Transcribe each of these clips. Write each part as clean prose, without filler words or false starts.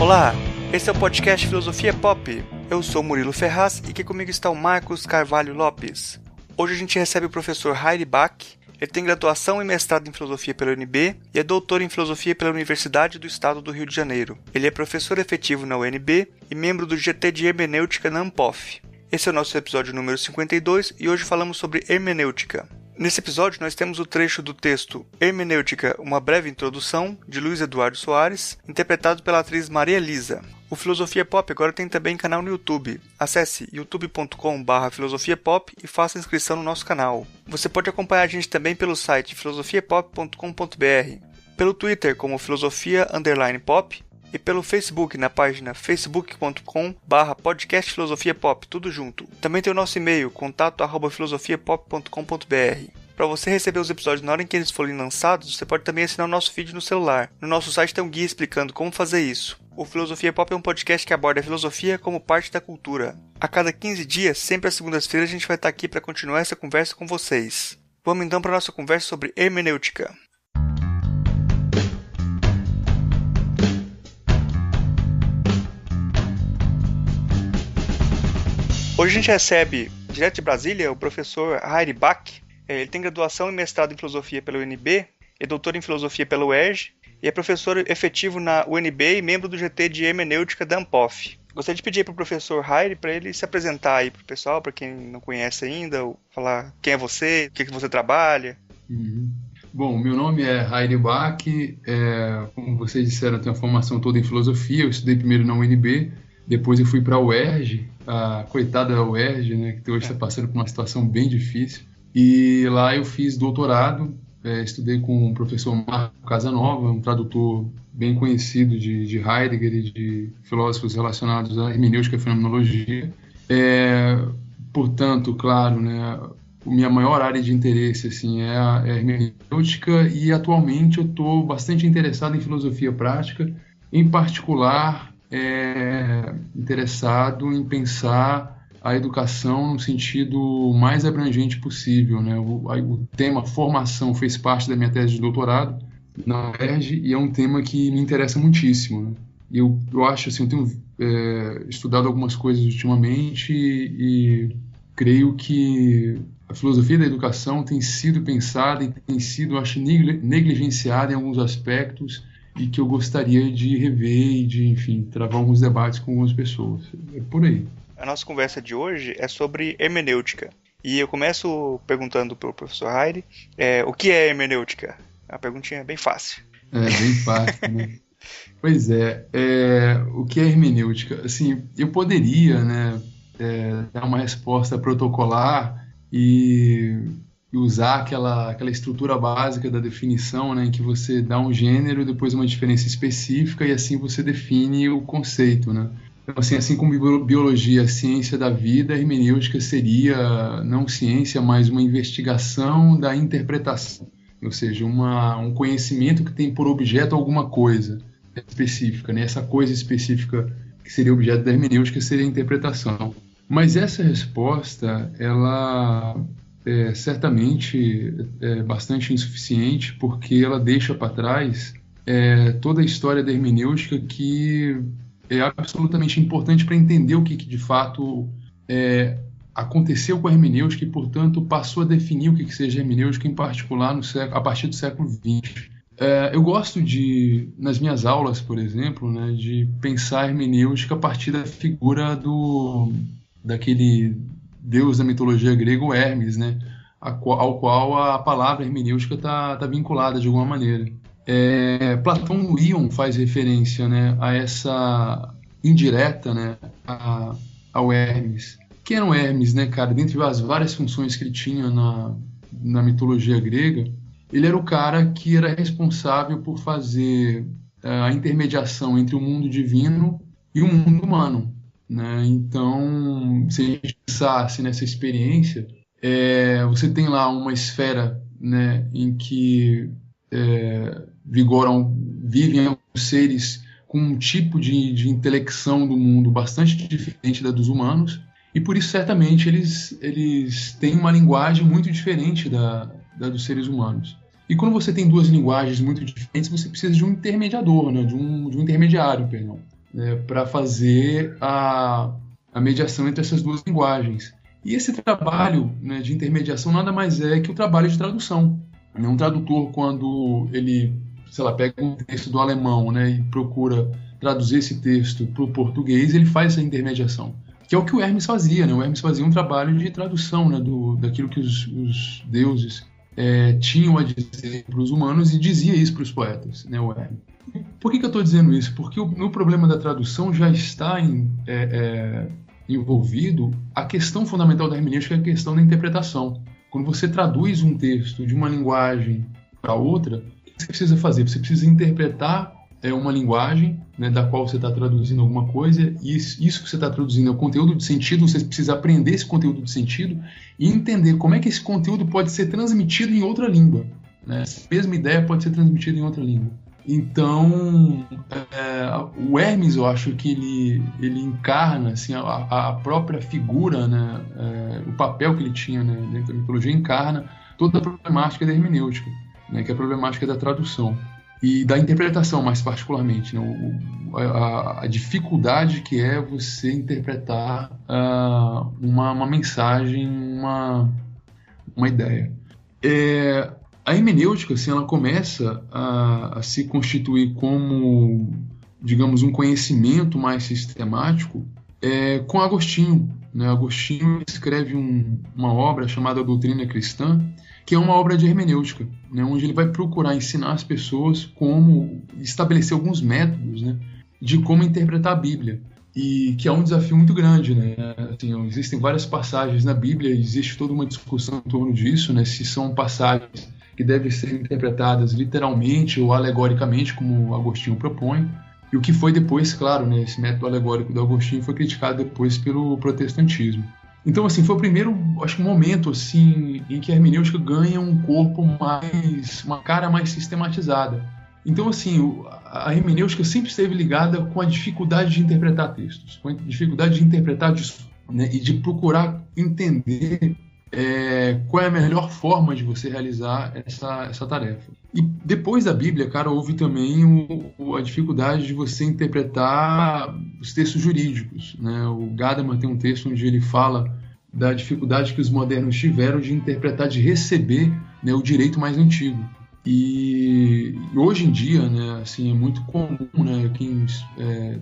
Olá, esse é o podcast Filosofia Pop. Eu sou Murilo Ferraz e aqui comigo está o Marcos Carvalho Lopes. Hoje a gente recebe o professor Heidi Bach. Ele tem graduação e mestrado em Filosofia pela UNB e é doutor em Filosofia pela Universidade do Estado do Rio de Janeiro. Ele é professor efetivo na UNB e membro do GT de Hermenêutica na Ampof. Esse é o nosso episódio número 52 e hoje falamos sobre hermenêutica. Nesse episódio nós temos o trecho do texto Hermenêutica, uma breve introdução, de Luiz Eduardo Soares, interpretado pela atriz Maria Elisa. O Filosofia Pop agora tem também canal no YouTube. Acesse youtube.com/filosofiapop e faça inscrição no nosso canal. Você pode acompanhar a gente também pelo site filosofiapop.com.br, pelo Twitter como filosofia_pop e pelo Facebook na página facebook.com/podcastfilosofiapop, tudo junto. Também tem o nosso e-mail, contato@filosofiapop.com.br. Para você receber os episódios na hora em que eles forem lançados, você pode também assinar o nosso feed no celular. No nosso site tem um guia explicando como fazer isso. O Filosofia Pop é um podcast que aborda a filosofia como parte da cultura. A cada 15 dias, sempre às segundas-feiras, a gente vai estar aqui para continuar essa conversa com vocês. Vamos então para a nossa conversa sobre hermenêutica. Hoje a gente recebe, direto de Brasília, o professor Heidi Bach. Ele tem graduação e mestrado em Filosofia pela UNB, é doutor em Filosofia pela UERJ e é professor efetivo na UNB e membro do GT de Hermenêutica da Ampof. Gostaria de pedir para o professor Heidi para ele se apresentar aí para o pessoal, para quem não conhece ainda, ou falar quem é você, o que você trabalha. Bom, meu nome é Heidi Bach, como vocês disseram, eu tenho a formação toda em Filosofia, eu estudei primeiro na UNB, depois eu fui para a UERJ, a coitada da UERJ, né, que hoje está passando por uma situação bem difícil. E lá eu fiz doutorado, estudei com o professor Marco Casanova, um tradutor bem conhecido de Heidegger e de filósofos relacionados à hermenêutica e fenomenologia. Portanto, claro, né, a minha maior área de interesse assim, é a hermenêutica e atualmente eu estou bastante interessado em filosofia prática, em particular interessado em pensar a educação no sentido mais abrangente possível, né? O tema formação fez parte da minha tese de doutorado na UERJ e é um tema que me interessa muitíssimo, né? Eu acho assim, eu tenho estudado algumas coisas ultimamente e creio que a filosofia da educação tem sido pensada e tem sido, acho, negligenciada em alguns aspectos e que eu gostaria de rever e de, enfim, travar alguns debates com algumas pessoas. É por aí. A nossa conversa de hoje é sobre hermenêutica. E eu começo perguntando para o professor Heidi, o que é hermenêutica? É uma perguntinha bem fácil. Bem fácil, né? Pois o que é hermenêutica? Assim, eu poderia, né, dar uma resposta protocolar e usar aquela estrutura básica da definição, né, em que você dá um gênero, depois uma diferença específica e assim você define o conceito, né? Então, assim como biologia, a ciência da vida, a hermenêutica seria não ciência, mas uma investigação da interpretação, ou seja, um conhecimento que tem por objeto alguma coisa específica, né? Essa coisa específica que seria objeto da hermenêutica seria a interpretação. Mas essa resposta, ela certamente é bastante insuficiente, porque ela deixa para trás toda a história da hermenêutica que é absolutamente importante para entender o que de fato aconteceu com a hermenêutica e, portanto, passou a definir o que seja hermenêutica, em particular a partir do século XX. Eu gosto nas minhas aulas, por exemplo, né, de pensar a hermenêutica a partir da figura daquele deus da mitologia grega, o Hermes, né, ao qual a palavra hermenêutica está vinculada de alguma maneira. Platão no Ion faz referência, né, a essa indireta, né, ao Hermes. Quem era o Hermes, né, cara? Dentre as várias funções que ele tinha na mitologia grega, ele era o cara que era responsável por fazer a intermediação entre o mundo divino e o mundo humano, né? Então, se a gente pensasse nessa experiência, você tem lá uma esfera, né, em que vivem alguns seres com um tipo de intelecção do mundo bastante diferente da dos humanos, e por isso certamente eles têm uma linguagem muito diferente da dos seres humanos. E quando você tem duas linguagens muito diferentes, você precisa de um intermediador, né? de um intermediário, perdão. né, para fazer a mediação entre essas duas linguagens. E esse trabalho, né, de intermediação nada mais é que o trabalho de tradução. Um tradutor, quando ele, sei lá, pega um texto do alemão, né, e procura traduzir esse texto para o português, ele faz essa intermediação, que é o que o Hermes fazia, né? O Hermes fazia um trabalho de tradução, né, daquilo que os deuses tinham a dizer para os humanos e dizia isso para os poetas, né, o Hermes. Por que eu estou dizendo isso? Porque no problema da tradução já está envolvido a questão fundamental da hermenêutica, que é a questão da interpretação. Quando você traduz um texto de uma linguagem para outra, o que você precisa fazer? Você precisa interpretar uma linguagem, né, da qual você está traduzindo alguma coisa, e isso que você está traduzindo é o conteúdo de sentido. Você precisa aprender esse conteúdo de sentido e entender como é que esse conteúdo pode ser transmitido em outra língua, né? Essa mesma ideia pode ser transmitida em outra língua. Então, o Hermes, eu acho que ele encarna assim, a própria figura, né, o papel que ele tinha, né, dentro da mitologia, encarna toda a problemática da hermenêutica, né, que é a problemática da tradução e da interpretação, mais particularmente, né, a dificuldade que é você interpretar uma mensagem, uma ideia. A hermenêutica, assim, ela começa a se constituir como, digamos, um conhecimento mais sistemático com Agostinho, né? Agostinho escreve uma obra chamada Doutrina Cristã, que é uma obra de hermenêutica, né? Onde ele vai procurar ensinar as pessoas como estabelecer alguns métodos, né, de como interpretar a Bíblia. E que é um desafio muito grande, né? Assim, existem várias passagens na Bíblia, existe toda uma discussão em torno disso, né? Se são passagens que devem ser interpretadas literalmente ou alegoricamente, como Agostinho propõe. E o que foi depois, claro, né, esse método alegórico do Agostinho foi criticado depois pelo protestantismo. Então, assim, foi o primeiro, acho que, momento assim, em que a hermenêutica ganha um corpo uma cara mais sistematizada. Então, assim, a hermenêutica sempre esteve ligada com a dificuldade de interpretar textos, com a dificuldade de interpretar, né, e de procurar entender qual é a melhor forma de você realizar essa tarefa. E depois da Bíblia, cara, houve também a dificuldade de você interpretar os textos jurídicos, né? O Gadamer tem um texto onde ele fala da dificuldade que os modernos tiveram de interpretar, de receber, né, o direito mais antigo. E hoje em dia, né, assim, é muito comum, né, quem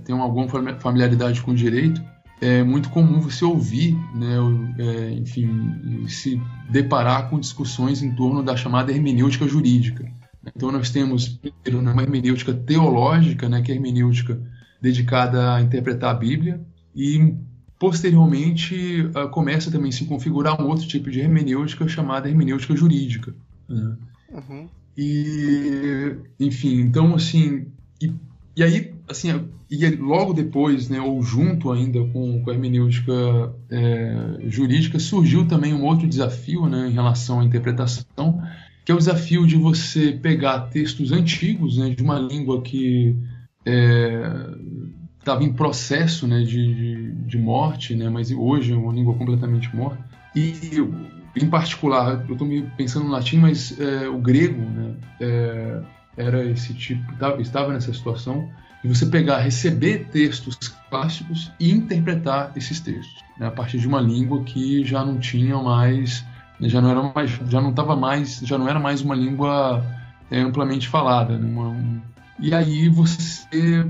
tem alguma familiaridade com o direito, é muito comum você ouvir, né, enfim, se deparar com discussões em torno da chamada hermenêutica jurídica. Então nós temos primeiro uma hermenêutica teológica, né, que é a hermenêutica dedicada a interpretar a Bíblia, e posteriormente começa também a se configurar um outro tipo de hermenêutica chamada hermenêutica jurídica, né? Uhum. E, enfim, então, assim, e aí, assim, e logo depois, né, ou junto ainda com a hermenêutica jurídica, surgiu também um outro desafio, né, em relação à interpretação, que é o desafio de você pegar textos antigos, né, de uma língua que estava em processo, né, de morte, né, mas hoje é uma língua completamente morta, e em particular, eu estou pensando no latim, mas o grego, né, era esse tipo, estava nessa situação de você receber textos clássicos e interpretar esses textos, né, a partir de uma língua que já não tinha mais, já não era mais uma língua amplamente falada, né, e aí você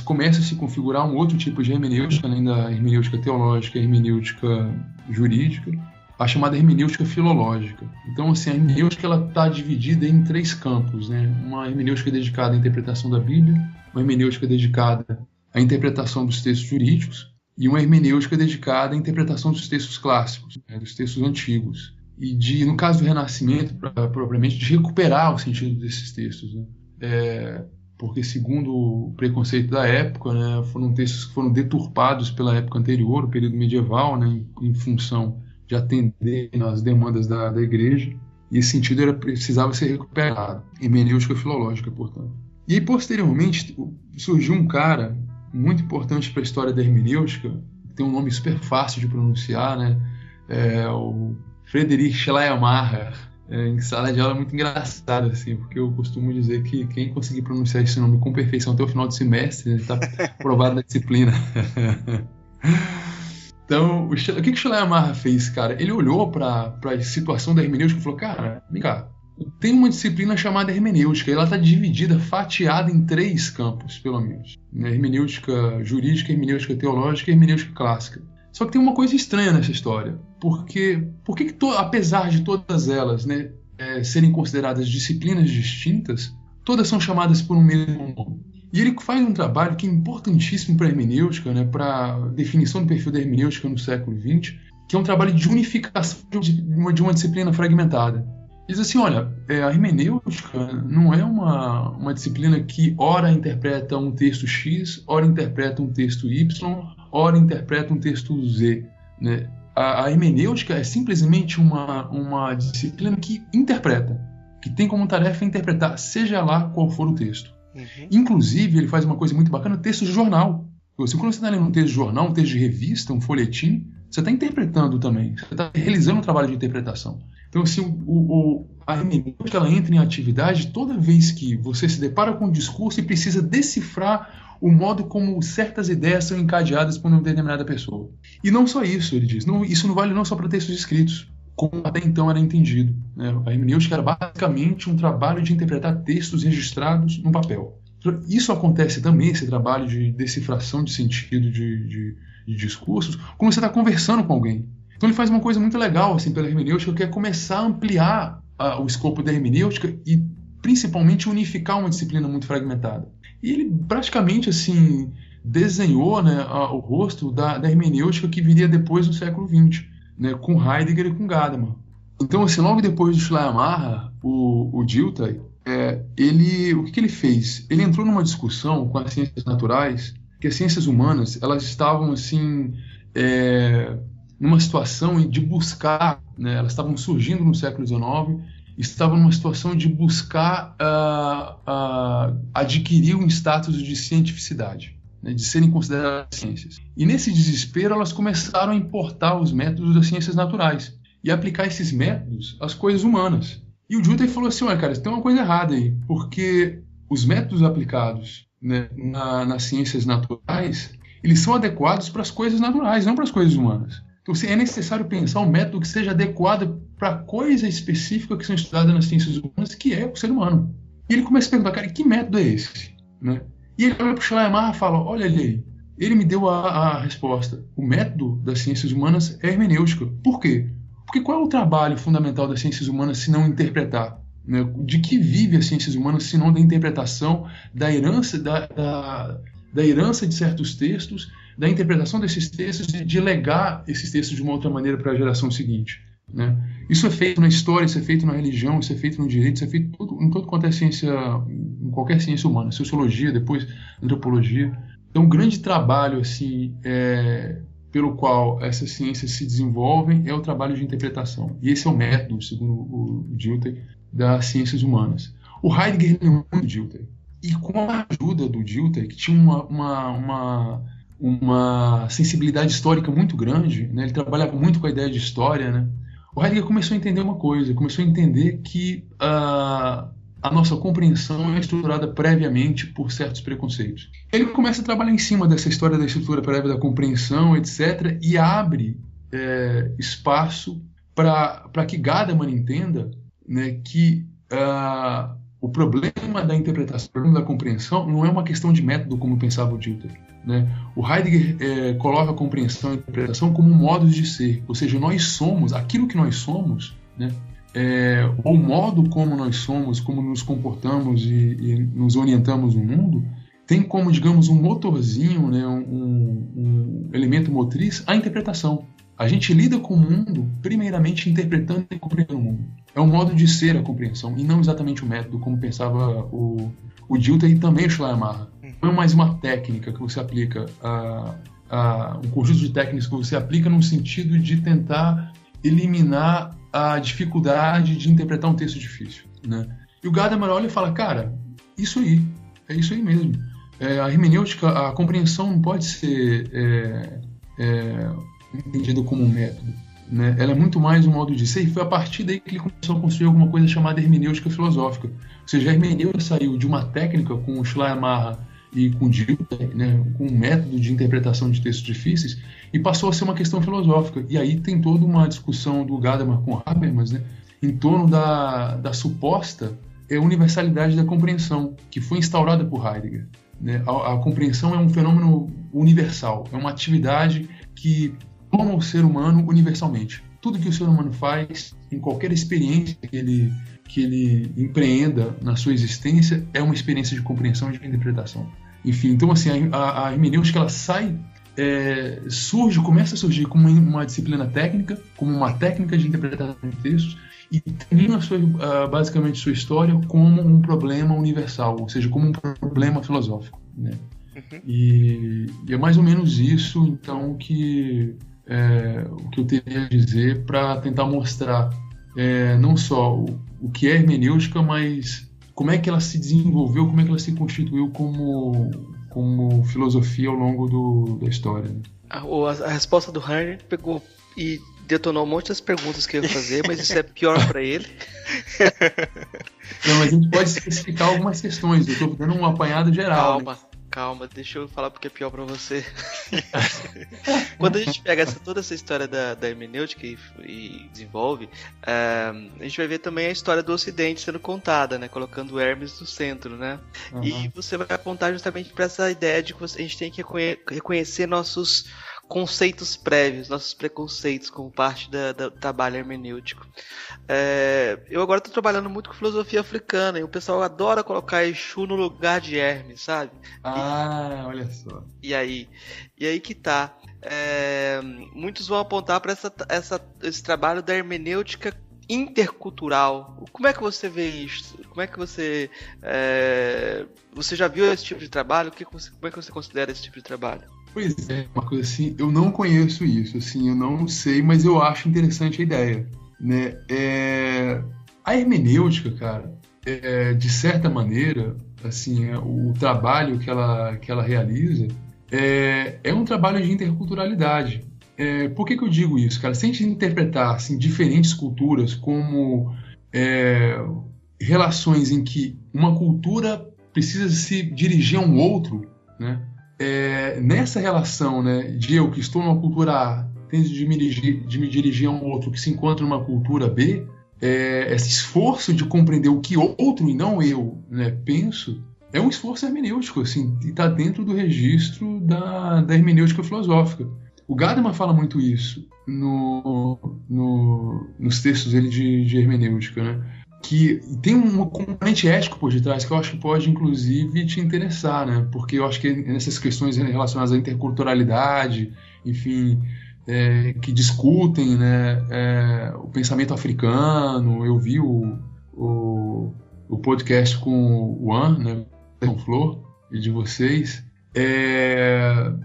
começa a se configurar um outro tipo de hermenêutica, além da hermenêutica teológica e hermenêutica jurídica, a chamada hermenêutica filológica. Então, assim, a hermenêutica está dividida em 3 campos, né? Uma hermenêutica dedicada à interpretação da Bíblia, uma hermenêutica dedicada à interpretação dos textos jurídicos e uma hermenêutica dedicada à interpretação dos textos clássicos, né? Dos textos antigos. E, no caso do Renascimento, propriamente, de recuperar o sentido desses textos, né? Porque, segundo o preconceito da época, né, foram textos que foram deturpados pela época anterior, o período medieval, né, em função de atender às demandas da igreja, e esse sentido precisava ser recuperado, hermenêutica filológica, portanto. E aí, posteriormente, surgiu um cara muito importante para a história da hermenêutica, que tem um nome super fácil de pronunciar, né, o Friedrich Schleiermacher, em sala de aula é muito engraçado, assim, porque eu costumo dizer que quem conseguir pronunciar esse nome com perfeição até o final do semestre está aprovado na disciplina. Então, o que o Schleiermacher fez, cara? Ele olhou para a situação da hermenêutica e falou, cara, vem cá, tem uma disciplina chamada hermenêutica, e ela está dividida, fatiada em 3 campos, pelo menos. Hermenêutica jurídica, hermenêutica teológica e hermenêutica clássica. Só que tem uma coisa estranha nessa história, porque apesar de todas elas, né, serem consideradas disciplinas distintas, todas são chamadas por um mesmo nome. E ele faz um trabalho que é importantíssimo para a hermenêutica, né, para a definição do perfil da hermenêutica no século XX, que é um trabalho de unificação de uma disciplina fragmentada. Diz assim, olha, a hermenêutica não é uma disciplina que ora interpreta um texto X, ora interpreta um texto Y, ora interpreta um texto Z, né? A hermenêutica é simplesmente uma disciplina que interpreta, que tem como tarefa interpretar, seja lá qual for o texto. Uhum. Inclusive, ele faz uma coisa muito bacana, textos de jornal. Quando você está lendo um texto de jornal, um texto de revista, um folhetim, você está interpretando também, você está realizando um trabalho de interpretação. Então, assim, a hermenêutica ela entra em atividade toda vez que você se depara com um discurso e precisa decifrar o modo como certas ideias são encadeadas por uma determinada pessoa. E não só isso, ele diz, isso não vale não só para textos escritos, como até então era entendido, né? A hermenêutica era basicamente um trabalho de interpretar textos registrados no papel. Isso acontece também, esse trabalho de decifração de sentido de discursos, quando você está conversando com alguém. Então ele faz uma coisa muito legal assim, pela hermenêutica, que é começar a ampliar o escopo da hermenêutica e principalmente unificar uma disciplina muito fragmentada. E ele praticamente assim, desenhou, né, o rosto da hermenêutica que viria depois no século XX, né, com Heidegger e com Gadamer. Então, assim, logo depois do Schleiermacher, o Dilthey, o que ele fez? Ele entrou numa discussão com as ciências naturais, que as ciências humanas elas estavam assim, numa situação de buscar, né, elas estavam surgindo no século XIX, estavam numa situação de buscar adquirir um status de cientificidade, né, de serem consideradas ciências. E nesse desespero elas começaram a importar os métodos das ciências naturais e aplicar esses métodos às coisas humanas. E o Dilthey falou assim, olha cara, tem uma coisa errada aí, porque os métodos aplicados, né, nas ciências naturais, eles são adequados para as coisas naturais, não para as coisas humanas. Então é necessário pensar um método que seja adequado para a coisa específica que são estudadas nas ciências humanas, que é o ser humano. E ele começa a perguntar, cara, que método é esse? Né? E ele olha para o Schleiermacher e fala, olha ali, ele me deu a resposta. O método das ciências humanas é hermenêutica. Por quê? Porque qual é o trabalho fundamental das ciências humanas se não interpretar? Né? De que vive as ciências humanas se não da interpretação, da herança, da herança de certos textos, da interpretação desses textos, de legar esses textos de uma outra maneira para a geração seguinte. Né? Isso é feito na história, isso é feito na religião, isso é feito no direito, isso é feito em todo quanto é ciência, em qualquer ciência humana, sociologia, depois antropologia. Então, um grande trabalho assim, pelo qual essas ciências se desenvolvem é o trabalho de interpretação. E esse é o método, segundo o Dilthey, das ciências humanas. O Heidegger leu muito o Dilthey. E com a ajuda do Dilthey, que tinha uma sensibilidade histórica muito grande, né? Ele trabalhava muito com a ideia de história, né? O Heidegger começou a entender uma coisa, começou a entender que a nossa compreensão é estruturada previamente por certos preconceitos. Ele começa a trabalhar em cima dessa história da estrutura prévia da compreensão, etc., e abre espaço para que Gadamer entenda, né, que o problema da interpretação, o problema da compreensão, não é uma questão de método, como pensava o Dilthey. Né? O Heidegger coloca a compreensão e a interpretação como modos de ser, ou seja, nós somos aquilo que nós somos, né? O modo como nós somos, como nos comportamos e nos orientamos no mundo, tem como, digamos, um motorzinho, né? um elemento motriz, a interpretação. A gente lida com o mundo, primeiramente, interpretando e compreendendo o mundo. É um modo de ser a compreensão, e não exatamente o método, como pensava o Dilthey e também o Schleiermacher. Não é mais uma técnica que você aplica, um conjunto de técnicas que você aplica no sentido de tentar eliminar a dificuldade de interpretar um texto difícil. Né? E o Gadamer olha e fala, cara, isso aí, é isso aí mesmo. A hermenêutica, a compreensão não pode ser entendida como um método. né? Ela é muito mais um modo de ser, e foi a partir daí que ele começou a construir alguma coisa chamada hermenêutica filosófica. Ou seja, a hermenêutica saiu de uma técnica com o Schleiermacher e com Dilthey, né, com um método de interpretação de textos difíceis, e passou a ser uma questão filosófica. E aí tem toda uma discussão do Gadamer com Habermas, né, em torno da suposta universalidade da compreensão, que foi instaurada por Heidegger. Né? A compreensão é um fenômeno universal, é uma atividade que toma o ser humano universalmente. Tudo que o ser humano faz, em qualquer experiência que ele empreenda na sua existência, é uma experiência de compreensão e de interpretação. Enfim, então assim, a hermenêutica ela começa a surgir como uma disciplina técnica, como uma técnica de interpretação de textos, e termina basicamente sua história como um problema universal, ou seja, como um problema filosófico, né? Uhum. E é mais ou menos isso, então, o que eu teria a dizer para tentar mostrar não só o que é hermenêutica, mas como é que ela se desenvolveu, como é que ela se constituiu como filosofia ao longo da história. Né? A resposta do Heiner pegou e detonou um monte das perguntas que eu ia fazer, mas isso é pior para ele. Não, mas a gente pode especificar algumas questões. Eu estou dando um apanhado geral. Calma, deixa eu falar porque é pior para você. Quando a gente pega toda essa história da hermenêutica e desenvolve, a gente vai ver também a história do Ocidente sendo contada, né? Colocando Hermes no centro, né? Uhum. E você vai apontar justamente para essa ideia de que a gente tem que reconhecer nossos conceitos prévios, nossos preconceitos como parte do trabalho hermenêutico. Eu agora estou trabalhando muito com filosofia africana e o pessoal adora colocar Exu no lugar de Hermes, sabe? Olha só. E aí que tá. Muitos vão apontar para esse trabalho da hermenêutica intercultural. Como é que você vê isso? Como é que você já viu esse tipo de trabalho? Como é que você considera esse tipo de trabalho? Pois é, uma coisa assim, eu não conheço isso, assim, eu não sei, mas eu acho interessante a ideia, né? A hermenêutica, cara, de certa maneira, assim, o trabalho que ela realiza é um trabalho de interculturalidade. Por que eu digo isso, cara? Se a gente interpretar assim, diferentes culturas como relações em que uma cultura precisa se dirigir a um outro, né? Nessa relação, né, de eu que estou numa cultura A, tendo de me dirigir a um outro que se encontra numa cultura B, esse esforço de compreender o que outro e não eu, né, penso, é um esforço hermenêutico, assim, e está dentro do registro da hermenêutica filosófica. O Gadamer fala muito isso nos textos dele de hermenêutica, né? Que tem um componente ético por detrás que eu acho que pode, inclusive, te interessar, né? Porque eu acho que nessas questões relacionadas à interculturalidade, enfim, que discutem, né, o pensamento africano. Eu vi o podcast com o An, né, com Flor, e de vocês.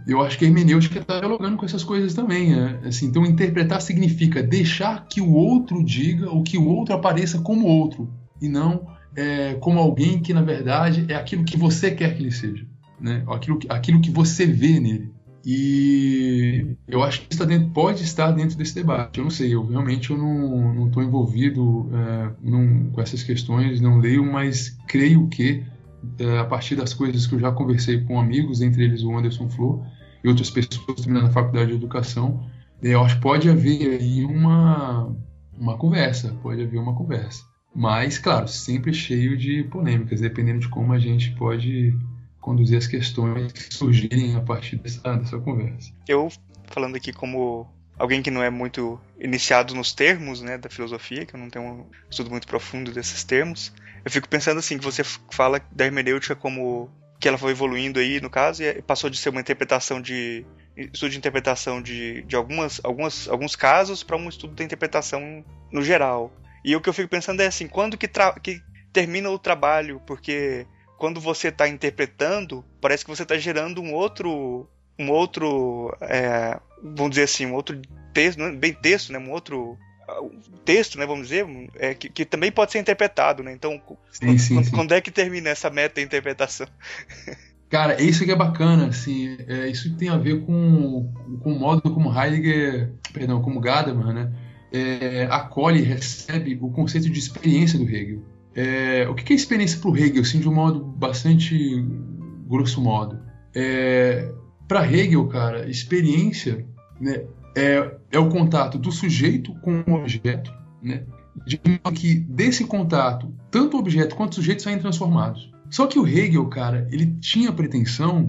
Eu acho que a hermenêutica está dialogando com essas coisas também, né? Assim, então interpretar significa deixar que o outro diga ou que o outro apareça como outro e não como alguém que na verdade é aquilo que você quer que ele seja, né? Aquilo que você vê nele. E eu acho que isso pode estar dentro desse debate. Eu não sei, eu não estou envolvido com essas questões, não leio, mas creio que a partir das coisas que eu já conversei com amigos, entre eles o Anderson Flor e outras pessoas também na Faculdade de Educação, eu acho que pode haver aí uma conversa, mas, claro, sempre cheio de polêmicas, dependendo de como a gente pode conduzir as questões que surgirem a partir dessa conversa. Eu, falando aqui como alguém que não é muito iniciado nos termos, né, da filosofia, que eu não tenho um estudo muito profundo desses termos, eu fico pensando assim, que você fala da hermenêutica como que ela foi evoluindo aí, no caso, e passou de ser uma interpretação estudo de interpretação de alguns casos para um estudo da interpretação no geral. E o que eu fico pensando é assim, quando que termina o trabalho? Porque quando você está interpretando, parece que você está gerando um outro, vamos dizer assim, um outro texto, não é bem texto, né, um outro texto, né, vamos dizer, que também pode ser interpretado, né? Então, sim. Quando é que termina essa meta-interpretação? Cara, isso que é bacana, assim, isso tem a ver com o modo como Heidegger, perdão, como Gadamer, né, acolhe e recebe o conceito de experiência do Hegel. O que é experiência para o Hegel, assim, de um modo bastante grosso modo? Para Hegel, cara, experiência, né, é o contato do sujeito com o objeto, né, de modo que desse contato, tanto o objeto quanto o sujeito saem transformados. Só que o Hegel, cara, ele tinha a pretensão,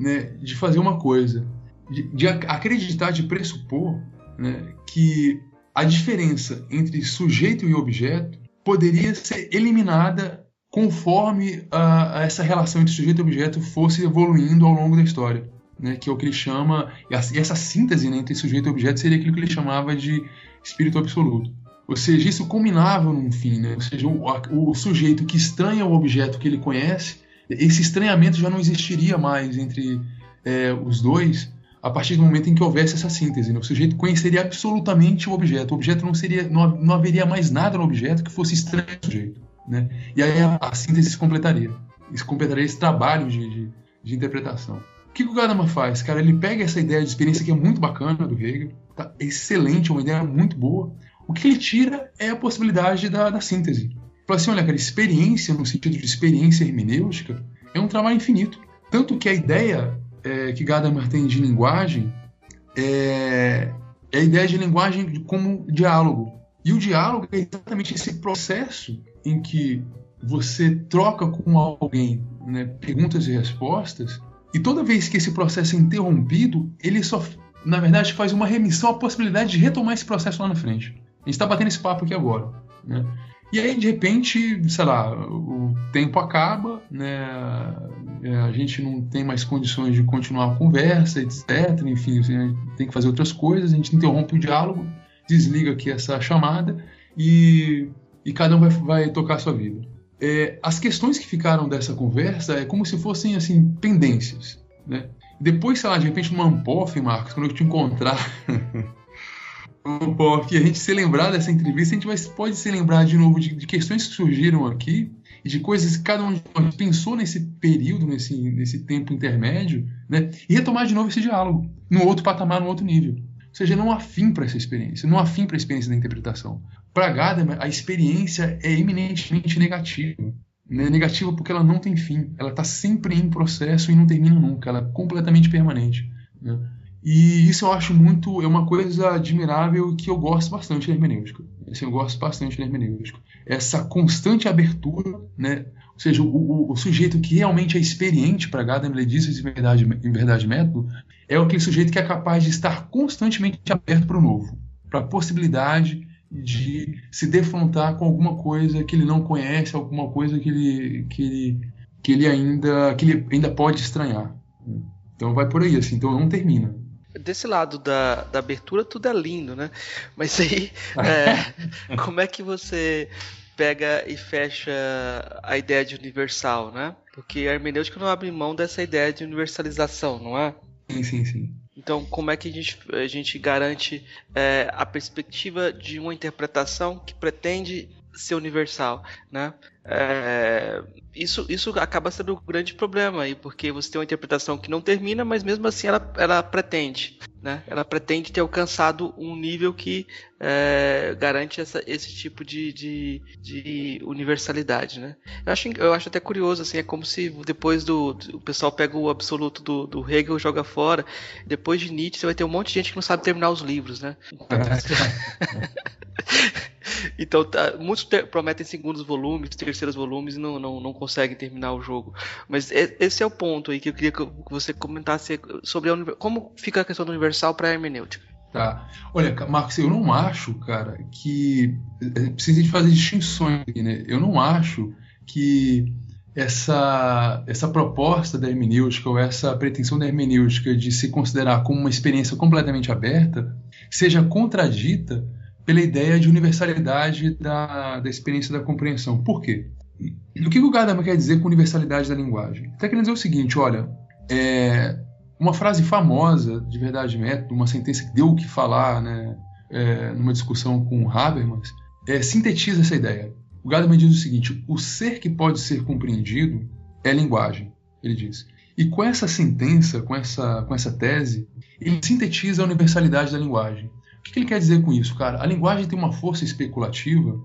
né, de fazer uma coisa, de acreditar, de pressupor, né, que a diferença entre sujeito e objeto poderia ser eliminada conforme essa relação entre sujeito e objeto fosse evoluindo ao longo da história, né, que é o que ele chama, e essa síntese, né, entre sujeito e objeto seria aquilo que ele chamava de espírito absoluto. Ou seja, isso culminava num fim, né? Ou seja, o sujeito que estranha o objeto que ele conhece, esse estranhamento já não existiria mais entre os dois a partir do momento em que houvesse essa síntese, né? O sujeito conheceria absolutamente o objeto não haveria mais nada no objeto que fosse estranho ao sujeito, né? E aí a síntese se completaria. Isso completaria esse trabalho de interpretação. O que o Gadamer faz? Cara, ele pega essa ideia de experiência que é muito bacana do Hegel, tá excelente, é uma ideia muito boa. O que ele tira é a possibilidade da síntese. Fala assim, olha, cara, experiência, no sentido de experiência hermenêutica, é um trabalho infinito. Tanto que a ideia que Gadamer tem de linguagem é a ideia de linguagem como diálogo. E o diálogo é exatamente esse processo em que você troca com alguém, né, perguntas e respostas, e toda vez que esse processo é interrompido, ele só, na verdade, faz uma remissão à possibilidade de retomar esse processo lá na frente. A gente está batendo esse papo aqui agora, né? E aí, de repente, sei lá, o tempo acaba, né? A gente não tem mais condições de continuar a conversa, etc. Enfim, a gente tem que fazer outras coisas, a gente interrompe o diálogo, desliga aqui essa chamada e cada um vai tocar a sua vida. As questões que ficaram dessa conversa é como se fossem, assim, pendências, né? Depois, sei lá, de repente, numa Ampof, Marcos, quando eu te encontrar... que a gente se lembrar dessa entrevista, a gente pode se lembrar de novo de questões que surgiram aqui e de coisas que cada um de nós pensou nesse período, nesse tempo intermédio, né? E retomar de novo esse diálogo, num outro patamar, num outro nível. Ou seja, não há fim para essa experiência, não há fim para a experiência da interpretação. Para Gadamer, a experiência é eminentemente negativa. Né? Negativa porque ela não tem fim, ela está sempre em processo e não termina nunca, ela é completamente permanente, né? E isso eu acho é uma coisa admirável que eu gosto bastante da hermenêutica. Eu gosto bastante da hermenêutica. Essa constante abertura, né? Ou seja, o sujeito que realmente é experiente, para Gadamer, ele diz isso em Verdade Método, é aquele sujeito que é capaz de estar constantemente aberto para o novo, para a possibilidade de se defrontar com alguma coisa que ele não conhece, alguma coisa que ele ainda pode estranhar. Então vai por aí, assim, então não termina. Desse lado da abertura tudo é lindo, né? Mas aí, como é que você pega e fecha a ideia de universal, né? Porque a hermenêutica não abre mão dessa ideia de universalização, não é? Sim. Então, como é que a gente garante a perspectiva de uma interpretação que pretende ser universal, né? Isso acaba sendo um grande problema aí, porque você tem uma interpretação que não termina, mas mesmo assim ela pretende, né? Ela pretende ter alcançado um nível que garante esse tipo de universalidade, né? Eu acho até curioso, assim, é como se depois o pessoal pega o absoluto do Hegel e joga fora. Depois de Nietzsche você vai ter um monte de gente que não sabe terminar os livros, né? Então, muitos prometem segundos volumes, terceiros volumes e não conseguem terminar o jogo. Mas esse é o ponto aí que eu queria que você comentasse sobre como fica a questão do universal para a hermenêutica. Tá. Olha, Marcos, eu não acho, cara, que precisa de fazer distinções aqui, né? Eu não acho que essa proposta da hermenêutica ou essa pretensão da hermenêutica de se considerar como uma experiência completamente aberta seja contradita pela ideia de universalidade da experiência da compreensão. Por quê? O que o Gadamer quer dizer com universalidade da linguagem? Ele está querendo dizer o seguinte, olha, uma frase famosa de Verdade Método, uma sentença que deu o que falar, né, numa discussão com Habermas, sintetiza essa ideia. O Gadamer diz o seguinte, o ser que pode ser compreendido é a linguagem, ele diz. E com essa sentença, com essa tese, ele sintetiza a universalidade da linguagem. O que ele quer dizer com isso, cara? A linguagem tem uma força especulativa,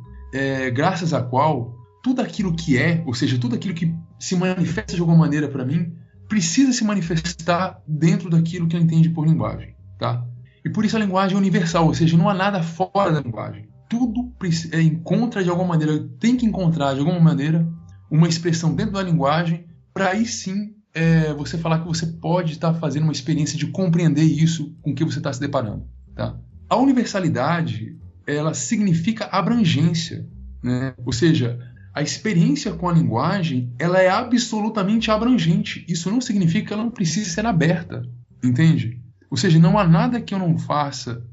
graças à qual tudo aquilo que é, ou seja, tudo aquilo que se manifesta de alguma maneira para mim, precisa se manifestar dentro daquilo que eu entendo por linguagem, tá? E por isso a linguagem é universal, ou seja, não há nada fora da linguagem. Tudo encontra de alguma maneira, tem que encontrar de alguma maneira uma expressão dentro da linguagem para aí sim você falar que você pode estar fazendo uma experiência de compreender isso com que você está se deparando, tá? A universalidade, ela significa abrangência, né? Ou seja, a experiência com a linguagem, ela é absolutamente abrangente. Isso não significa que ela não precise ser aberta, entende? Ou seja, não há nada que eu não faça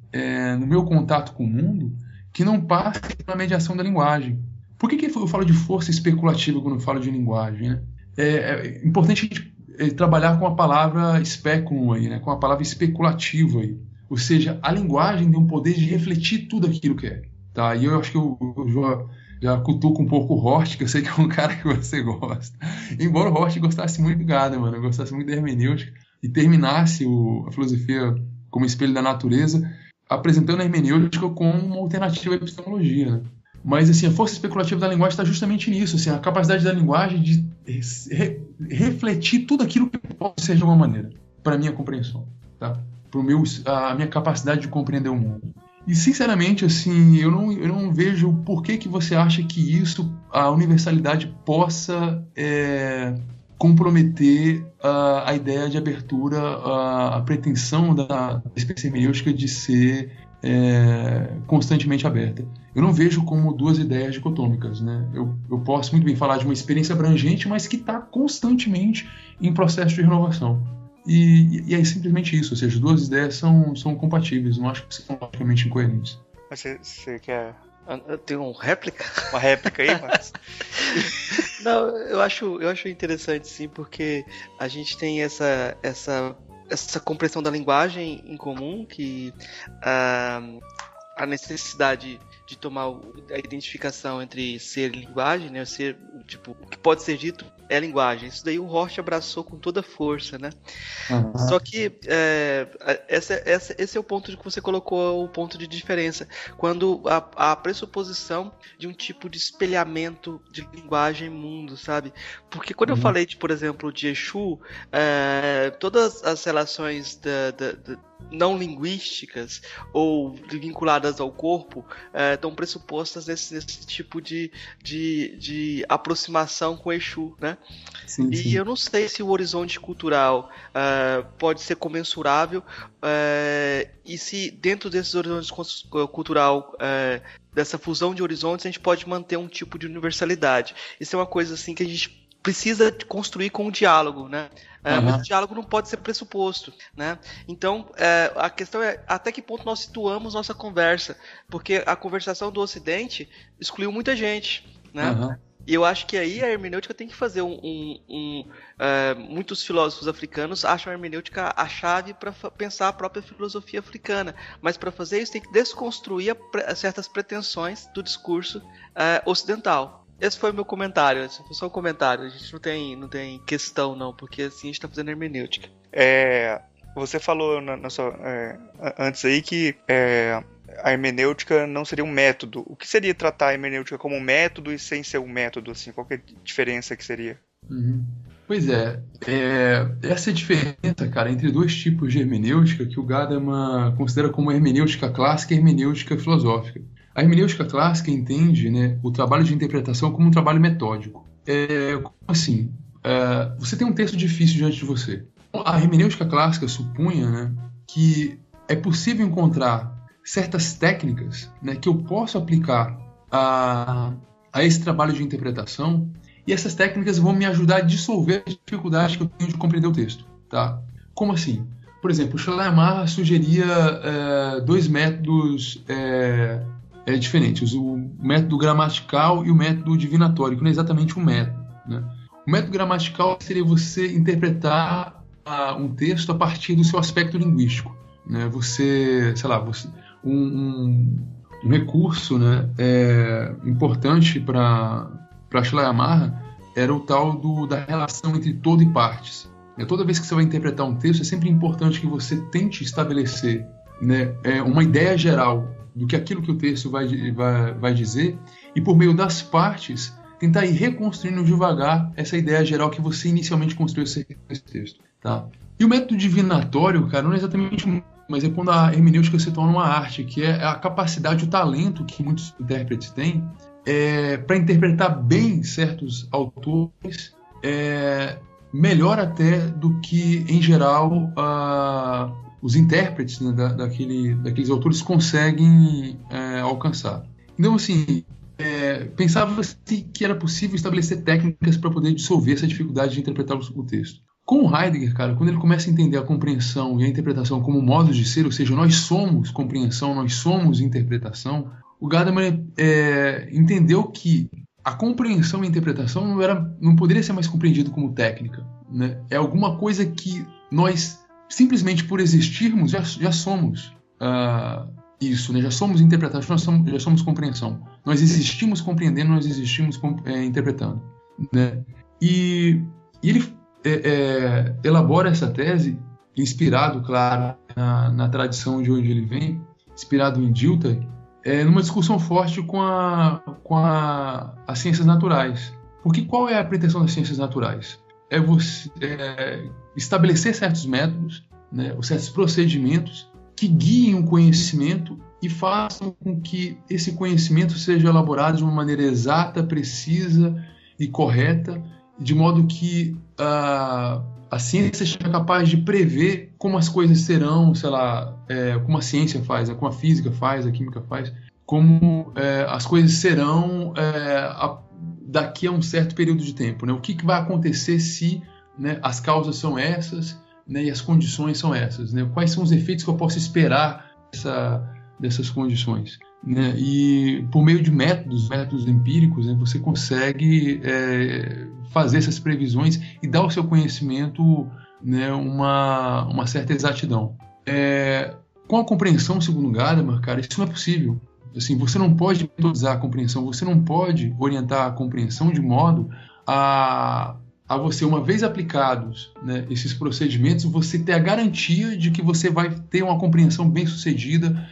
no meu contato com o mundo que não passe pela mediação da linguagem. Por que eu falo de força especulativa quando eu falo de linguagem, né? É importante a gente trabalhar com a palavra speculum aí, né? Com a palavra especulativo aí. Ou seja, a linguagem tem o poder de refletir tudo aquilo que é. Tá? E eu acho que eu já cutuco um pouco o Hort, que eu sei que é um cara que você gosta. Embora o Hort gostasse muito do Gadamer, eu gostasse muito da hermenêutica, e terminasse a filosofia como espelho da natureza, apresentando a hermenêutica como uma alternativa à epistemologia, né? Mas assim, a força especulativa da linguagem está justamente nisso, assim, a capacidade da linguagem de refletir tudo aquilo que pode ser de alguma maneira, para a minha compreensão, tá? Para a minha capacidade de compreender o mundo. E sinceramente, assim, eu não vejo por que você acha que a universalidade possa comprometer a ideia de abertura, a pretensão da espécie hermenêutica de ser constantemente aberta. Eu não vejo como duas ideias dicotômicas, né? Eu posso muito bem falar de uma experiência abrangente, mas que está constantemente em processo de renovação. E é simplesmente isso, ou seja, as duas ideias são compatíveis, não acho que são logicamente incoerentes. Mas você quer... Tem uma réplica? Uma réplica aí, Marcos? Não, eu acho interessante, sim, porque a gente tem essa compreensão da linguagem em comum, que a necessidade de tomar a identificação entre ser e linguagem, né? Ser, tipo, o que pode ser dito é linguagem. Isso daí o Hort abraçou com toda força, né? Uhum. Só que esse é o ponto que você colocou, o ponto de diferença. Quando a pressuposição de um tipo de espelhamento de linguagem mundo, sabe? Porque quando eu falei, por exemplo, de Exu, todas as relações não linguísticas ou vinculadas ao corpo estão pressupostas nesse tipo de aproximação com Exu, né? Sim, sim. E eu não sei se o horizonte cultural pode ser comensurável e se dentro desses horizontes cultural, dessa fusão de horizontes, a gente pode manter um tipo de universalidade. Isso é uma coisa assim que a gente precisa construir com o diálogo, né? Mas o diálogo não pode ser pressuposto, né? Então, a questão é até que ponto nós situamos nossa conversa, porque a conversação do Ocidente excluiu muita gente, né? E eu acho que aí a hermenêutica tem que fazer muitos filósofos africanos acham a hermenêutica a chave para pensar a própria filosofia africana, mas para fazer isso tem que desconstruir certas pretensões do discurso ocidental. Esse foi o meu comentário, esse foi só um comentário, a gente não tem questão não, porque assim a gente está fazendo hermenêutica. Você falou antes aí que a hermenêutica não seria um método. O que seria tratar a hermenêutica como um método e sem ser um método? Assim, qual que é a diferença que seria? Pois essa é a diferença, cara, entre dois tipos de hermenêutica que o Gadamer considera como hermenêutica clássica e hermenêutica filosófica. A hermenêutica clássica entende, né, o trabalho de interpretação como um trabalho metódico. Como assim? Você tem um texto difícil diante de você. A hermenêutica clássica supunha, né, que é possível encontrar certas técnicas, né, que eu posso aplicar a esse trabalho de interpretação, e essas técnicas vão me ajudar a dissolver as dificuldades que eu tenho de compreender o texto. Tá? Como assim? Por exemplo, o Schleiermacher sugeria dois métodos diferentes, o método gramatical e o método divinatório, que não é exatamente um método, né? O método gramatical seria você interpretar um texto a partir do seu aspecto linguístico, né? Um recurso, né, importante para Schleiermacher era o tal da relação entre todo e partes. Toda vez que você vai interpretar um texto, é sempre importante que você tente estabelecer, né, uma ideia geral do que aquilo que o texto vai dizer, e por meio das partes, tentar ir reconstruindo devagar essa ideia geral que você inicialmente construiu esse texto. Tá? E o método divinatório, cara, não é exatamente, mas é quando a hermenêutica se torna uma arte, que é a capacidade, o talento que muitos intérpretes têm para interpretar bem certos autores, melhor até do que, em geral, os intérpretes, né, daqueles autores conseguem alcançar. Então, assim, pensava-se que era possível estabelecer técnicas para poder dissolver essa dificuldade de interpretar o texto. Com o Heidegger, cara, quando ele começa a entender a compreensão e a interpretação como modos de ser, ou seja, nós somos compreensão, nós somos interpretação, o Gadamer entendeu que a compreensão e a interpretação não poderia ser mais compreendido como técnica, né? É alguma coisa que nós, simplesmente por existirmos, já somos isso, né? Já somos interpretação, já somos compreensão. Nós existimos compreendendo, nós existimos interpretando, né? E ele elabora essa tese, inspirado, claro, na tradição de onde ele vem, inspirado em Dilthey, numa discussão forte com as ciências naturais. Porque qual é a pretensão das ciências naturais? É você estabelecer certos métodos, né, ou certos procedimentos que guiem o conhecimento e façam com que esse conhecimento seja elaborado de uma maneira exata, precisa e correta, de modo que a ciência seja capaz de prever como as coisas serão, sei lá, como a ciência faz, como a física faz, a química faz, como as coisas serão daqui a um certo período de tempo, né? O que vai acontecer se, né, as causas são essas, né, e as condições são essas, né? Quais são os efeitos que eu posso esperar dessas condições, né? E por meio de métodos empíricos, né, você consegue fazer essas previsões e dar ao seu conhecimento, né, uma certa exatidão. Com a compreensão, segundo Gadamer, cara, isso não é possível. Assim, você não pode metodizar a compreensão, você não pode orientar a compreensão de modo a você, uma vez aplicados, né, esses procedimentos, você ter a garantia de que você vai ter uma compreensão bem sucedida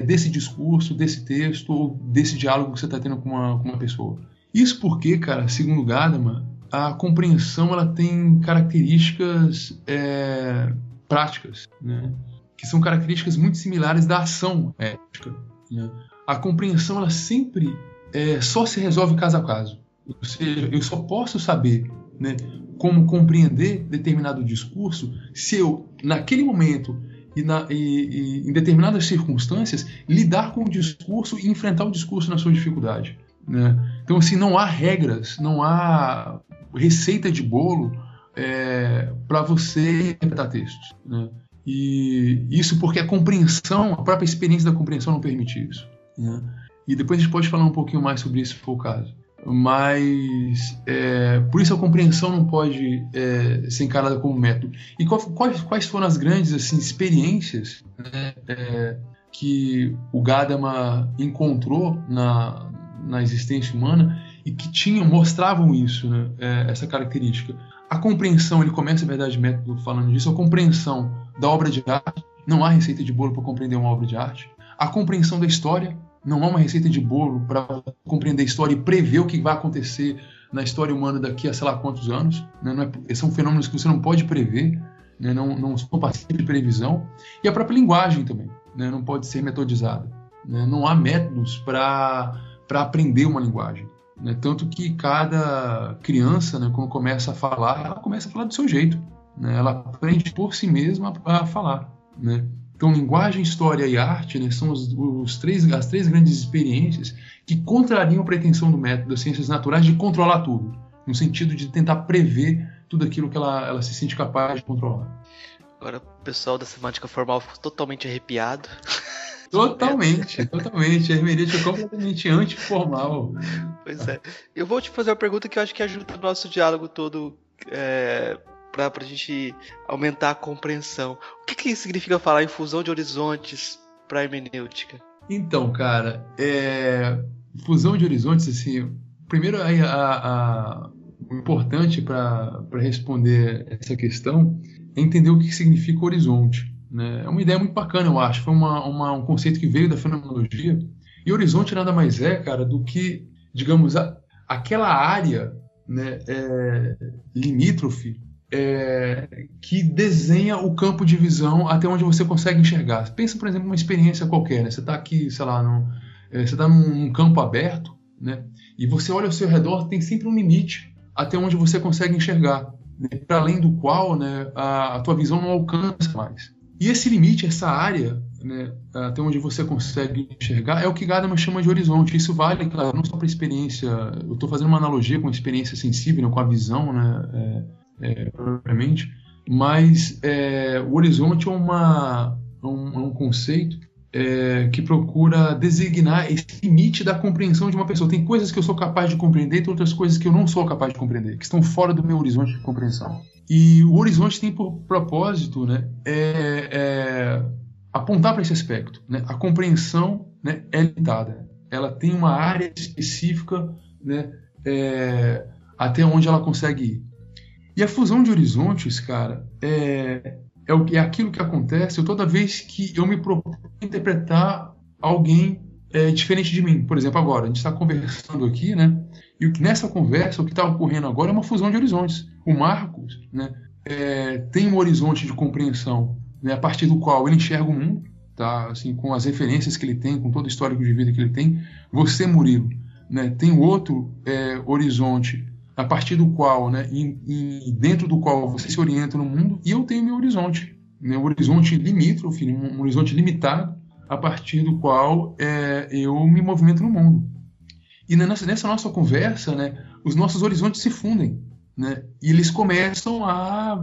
desse discurso, desse texto, ou desse diálogo que você está tendo com uma pessoa. Isso porque, cara, segundo Gadamer, a compreensão ela tem características práticas, né, que são características muito similares da ação ética, né? A compreensão ela sempre só se resolve caso a caso. Ou seja, eu só posso saber, né, como compreender determinado discurso se eu, naquele momento e em determinadas circunstâncias, lidar com o discurso e enfrentar o discurso na sua dificuldade, né? Então, assim, não há regras, não há receita de bolo para você interpretar textos, né? E isso porque a compreensão, a própria experiência da compreensão não permite isso, né? E depois a gente pode falar um pouquinho mais sobre isso, se for o caso. Mas por isso a compreensão não pode ser encarada como método. E quais foram as grandes, assim, experiências, né, que o Gadamer encontrou na existência humana e que mostravam isso, né, essa característica? A compreensão, ele começa, na verdade, método falando disso, a compreensão da obra de arte. Não há receita de bolo para compreender uma obra de arte. A compreensão da história. Não há uma receita de bolo para compreender a história e prever o que vai acontecer na história humana daqui a sei lá quantos anos, né? São fenômenos que você não pode prever, né? Não são passíveis de previsão. E a própria linguagem também, né? Não pode ser metodizada, né? Não há métodos para aprender uma linguagem, né? Tanto que cada criança, né, quando começa a falar, ela começa a falar do seu jeito, né? Ela aprende por si mesma a falar, né? Então, linguagem, história e arte, né, são as três grandes experiências que contrariam a pretensão do método das ciências naturais de controlar tudo, no sentido de tentar prever tudo aquilo que ela se sente capaz de controlar. Agora o pessoal da semântica formal ficou totalmente arrepiado. Totalmente. A hermenêutica é completamente antiformal. Pois é. Eu vou te fazer uma pergunta que eu acho que ajuda o nosso diálogo todo pra gente aumentar a compreensão. O que significa falar em fusão de horizontes para hermenêutica? Então, cara, fusão de horizontes, assim, primeiro o importante para responder essa questão é entender o que significa horizonte, né? É uma ideia muito bacana, eu acho. Foi um conceito que veio da fenomenologia. E horizonte nada mais é, cara, do que, digamos, aquela área, né, limítrofe, que desenha o campo de visão até onde você consegue enxergar. Pensa, por exemplo, numa experiência qualquer, né? Você está aqui, sei lá, você está num campo aberto, né? E você olha ao seu redor, tem sempre um limite até onde você consegue enxergar, né? Para além do qual, né, a tua visão não alcança mais. E esse limite, essa área, né, até onde você consegue enxergar, é o que Gadamer chama de horizonte. Isso vale, claro, não só para a experiência. Eu estou fazendo uma analogia com a experiência sensível, né, com a visão, né, propriamente, mas o horizonte é um conceito que procura designar esse limite da compreensão de uma pessoa. Tem coisas que eu sou capaz de compreender e tem outras coisas que eu não sou capaz de compreender, que estão fora do meu horizonte de compreensão. E o horizonte tem por propósito, né, apontar para esse aspecto, né? A compreensão, né, é limitada. Ela tem uma área específica, né, até onde ela consegue ir. E a fusão de horizontes, cara, é aquilo que acontece toda vez que eu me proponho interpretar alguém diferente de mim. Por exemplo, agora, a gente está conversando aqui, né? E nessa conversa, o que está ocorrendo agora é uma fusão de horizontes. O Marcos, né, tem um horizonte de compreensão, né, a partir do qual ele enxerga o mundo, tá? Assim, com as referências que ele tem, com todo o histórico de vida que ele tem. Você, Murilo, né, tem outro horizonte a partir do qual, né, e dentro do qual você se orienta no mundo, e eu tenho meu horizonte, né, um horizonte limítrofe, um horizonte limitado, a partir do qual eu me movimento no mundo. E nessa nossa conversa, né, os nossos horizontes se fundem, né, e eles começam a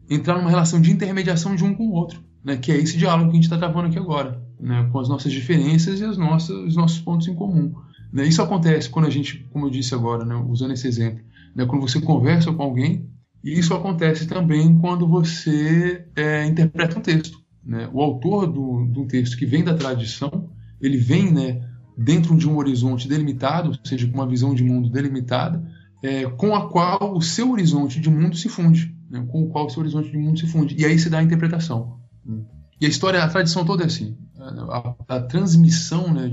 entrar numa relação de intermediação de um com o outro, né, que é esse diálogo que a gente está travando aqui agora, né, com as nossas diferenças e os nossos pontos em comum. Isso acontece quando a gente, como eu disse agora, né, usando esse exemplo, né, quando você conversa com alguém, e isso acontece também quando você interpreta um texto, né? O autor do texto que vem da tradição, ele vem, né, dentro de um horizonte delimitado, ou seja, com uma visão de mundo delimitada, com a qual o seu horizonte de mundo se funde, né, com o qual o seu horizonte de mundo se funde, e aí se dá a interpretação. E a tradição toda é assim, a transmissão, né,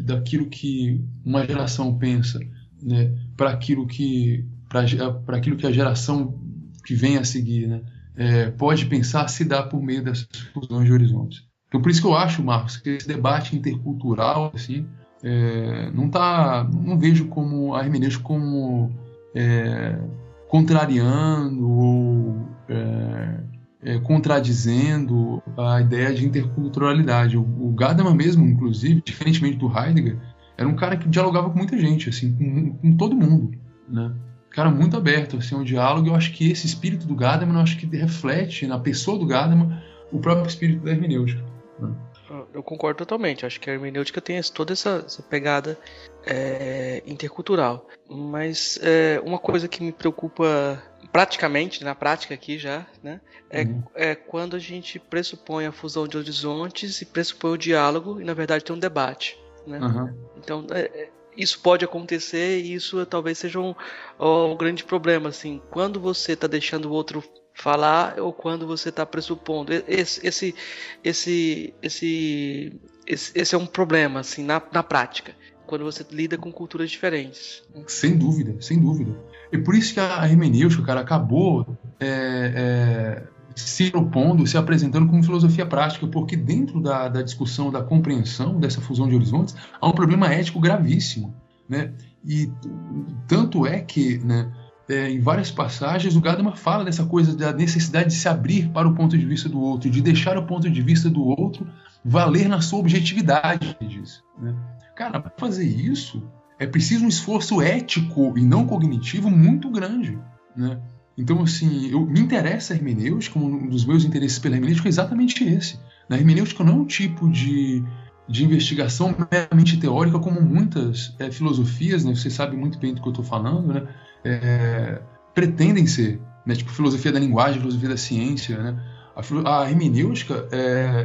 daquilo que uma geração pensa, né, para aquilo que a geração que vem a seguir, né, pode pensar, se dá por meio dessas fusões de horizontes. Então, por isso que eu acho, Marcos, que esse debate intercultural, assim, não vejo como a hermenêutica como contrariando ou contradizendo a ideia de interculturalidade. O Gadamer mesmo, inclusive, diferentemente do Heidegger, era um cara que dialogava com muita gente, assim, com todo mundo, né? Um cara muito aberto, assim, ao diálogo. Eu acho que esse espírito do Gadamer, eu acho que reflete na pessoa do Gadamer o próprio espírito da hermenêutica, né? Eu concordo totalmente. Acho que a hermenêutica tem toda essa pegada intercultural. Mas uma coisa que me preocupa praticamente, na prática aqui já, né, é quando a gente pressupõe a fusão de horizontes e pressupõe o diálogo e, na verdade, tem um debate, né? Então, isso pode acontecer e isso talvez seja um grande problema, assim, quando você está deixando o outro falar ou quando você está pressupondo. Esse é um problema, assim, na prática, quando você lida com culturas diferentes. Sem dúvida, sem dúvida. E por isso que a hermenêutica, cara, acabou se propondo, se apresentando como filosofia prática, porque dentro da discussão da compreensão dessa fusão de horizontes há um problema ético gravíssimo, né? E tanto é que, né, em várias passagens o Gadamer fala dessa coisa da necessidade de se abrir para o ponto de vista do outro, de deixar o ponto de vista do outro valer na sua objetividade, ele diz, né? Cara, para fazer isso é preciso um esforço ético e não cognitivo muito grande, né? Então, assim, me interessa a hermenêutica, um dos meus interesses pela hermenêutica é exatamente esse. A hermenêutica não é um tipo de investigação meramente teórica, como muitas filosofias, né? Você sabe muito bem do que eu estou falando, né? Pretendem ser, né? Tipo filosofia da linguagem, filosofia da ciência, né? A hermenêutica,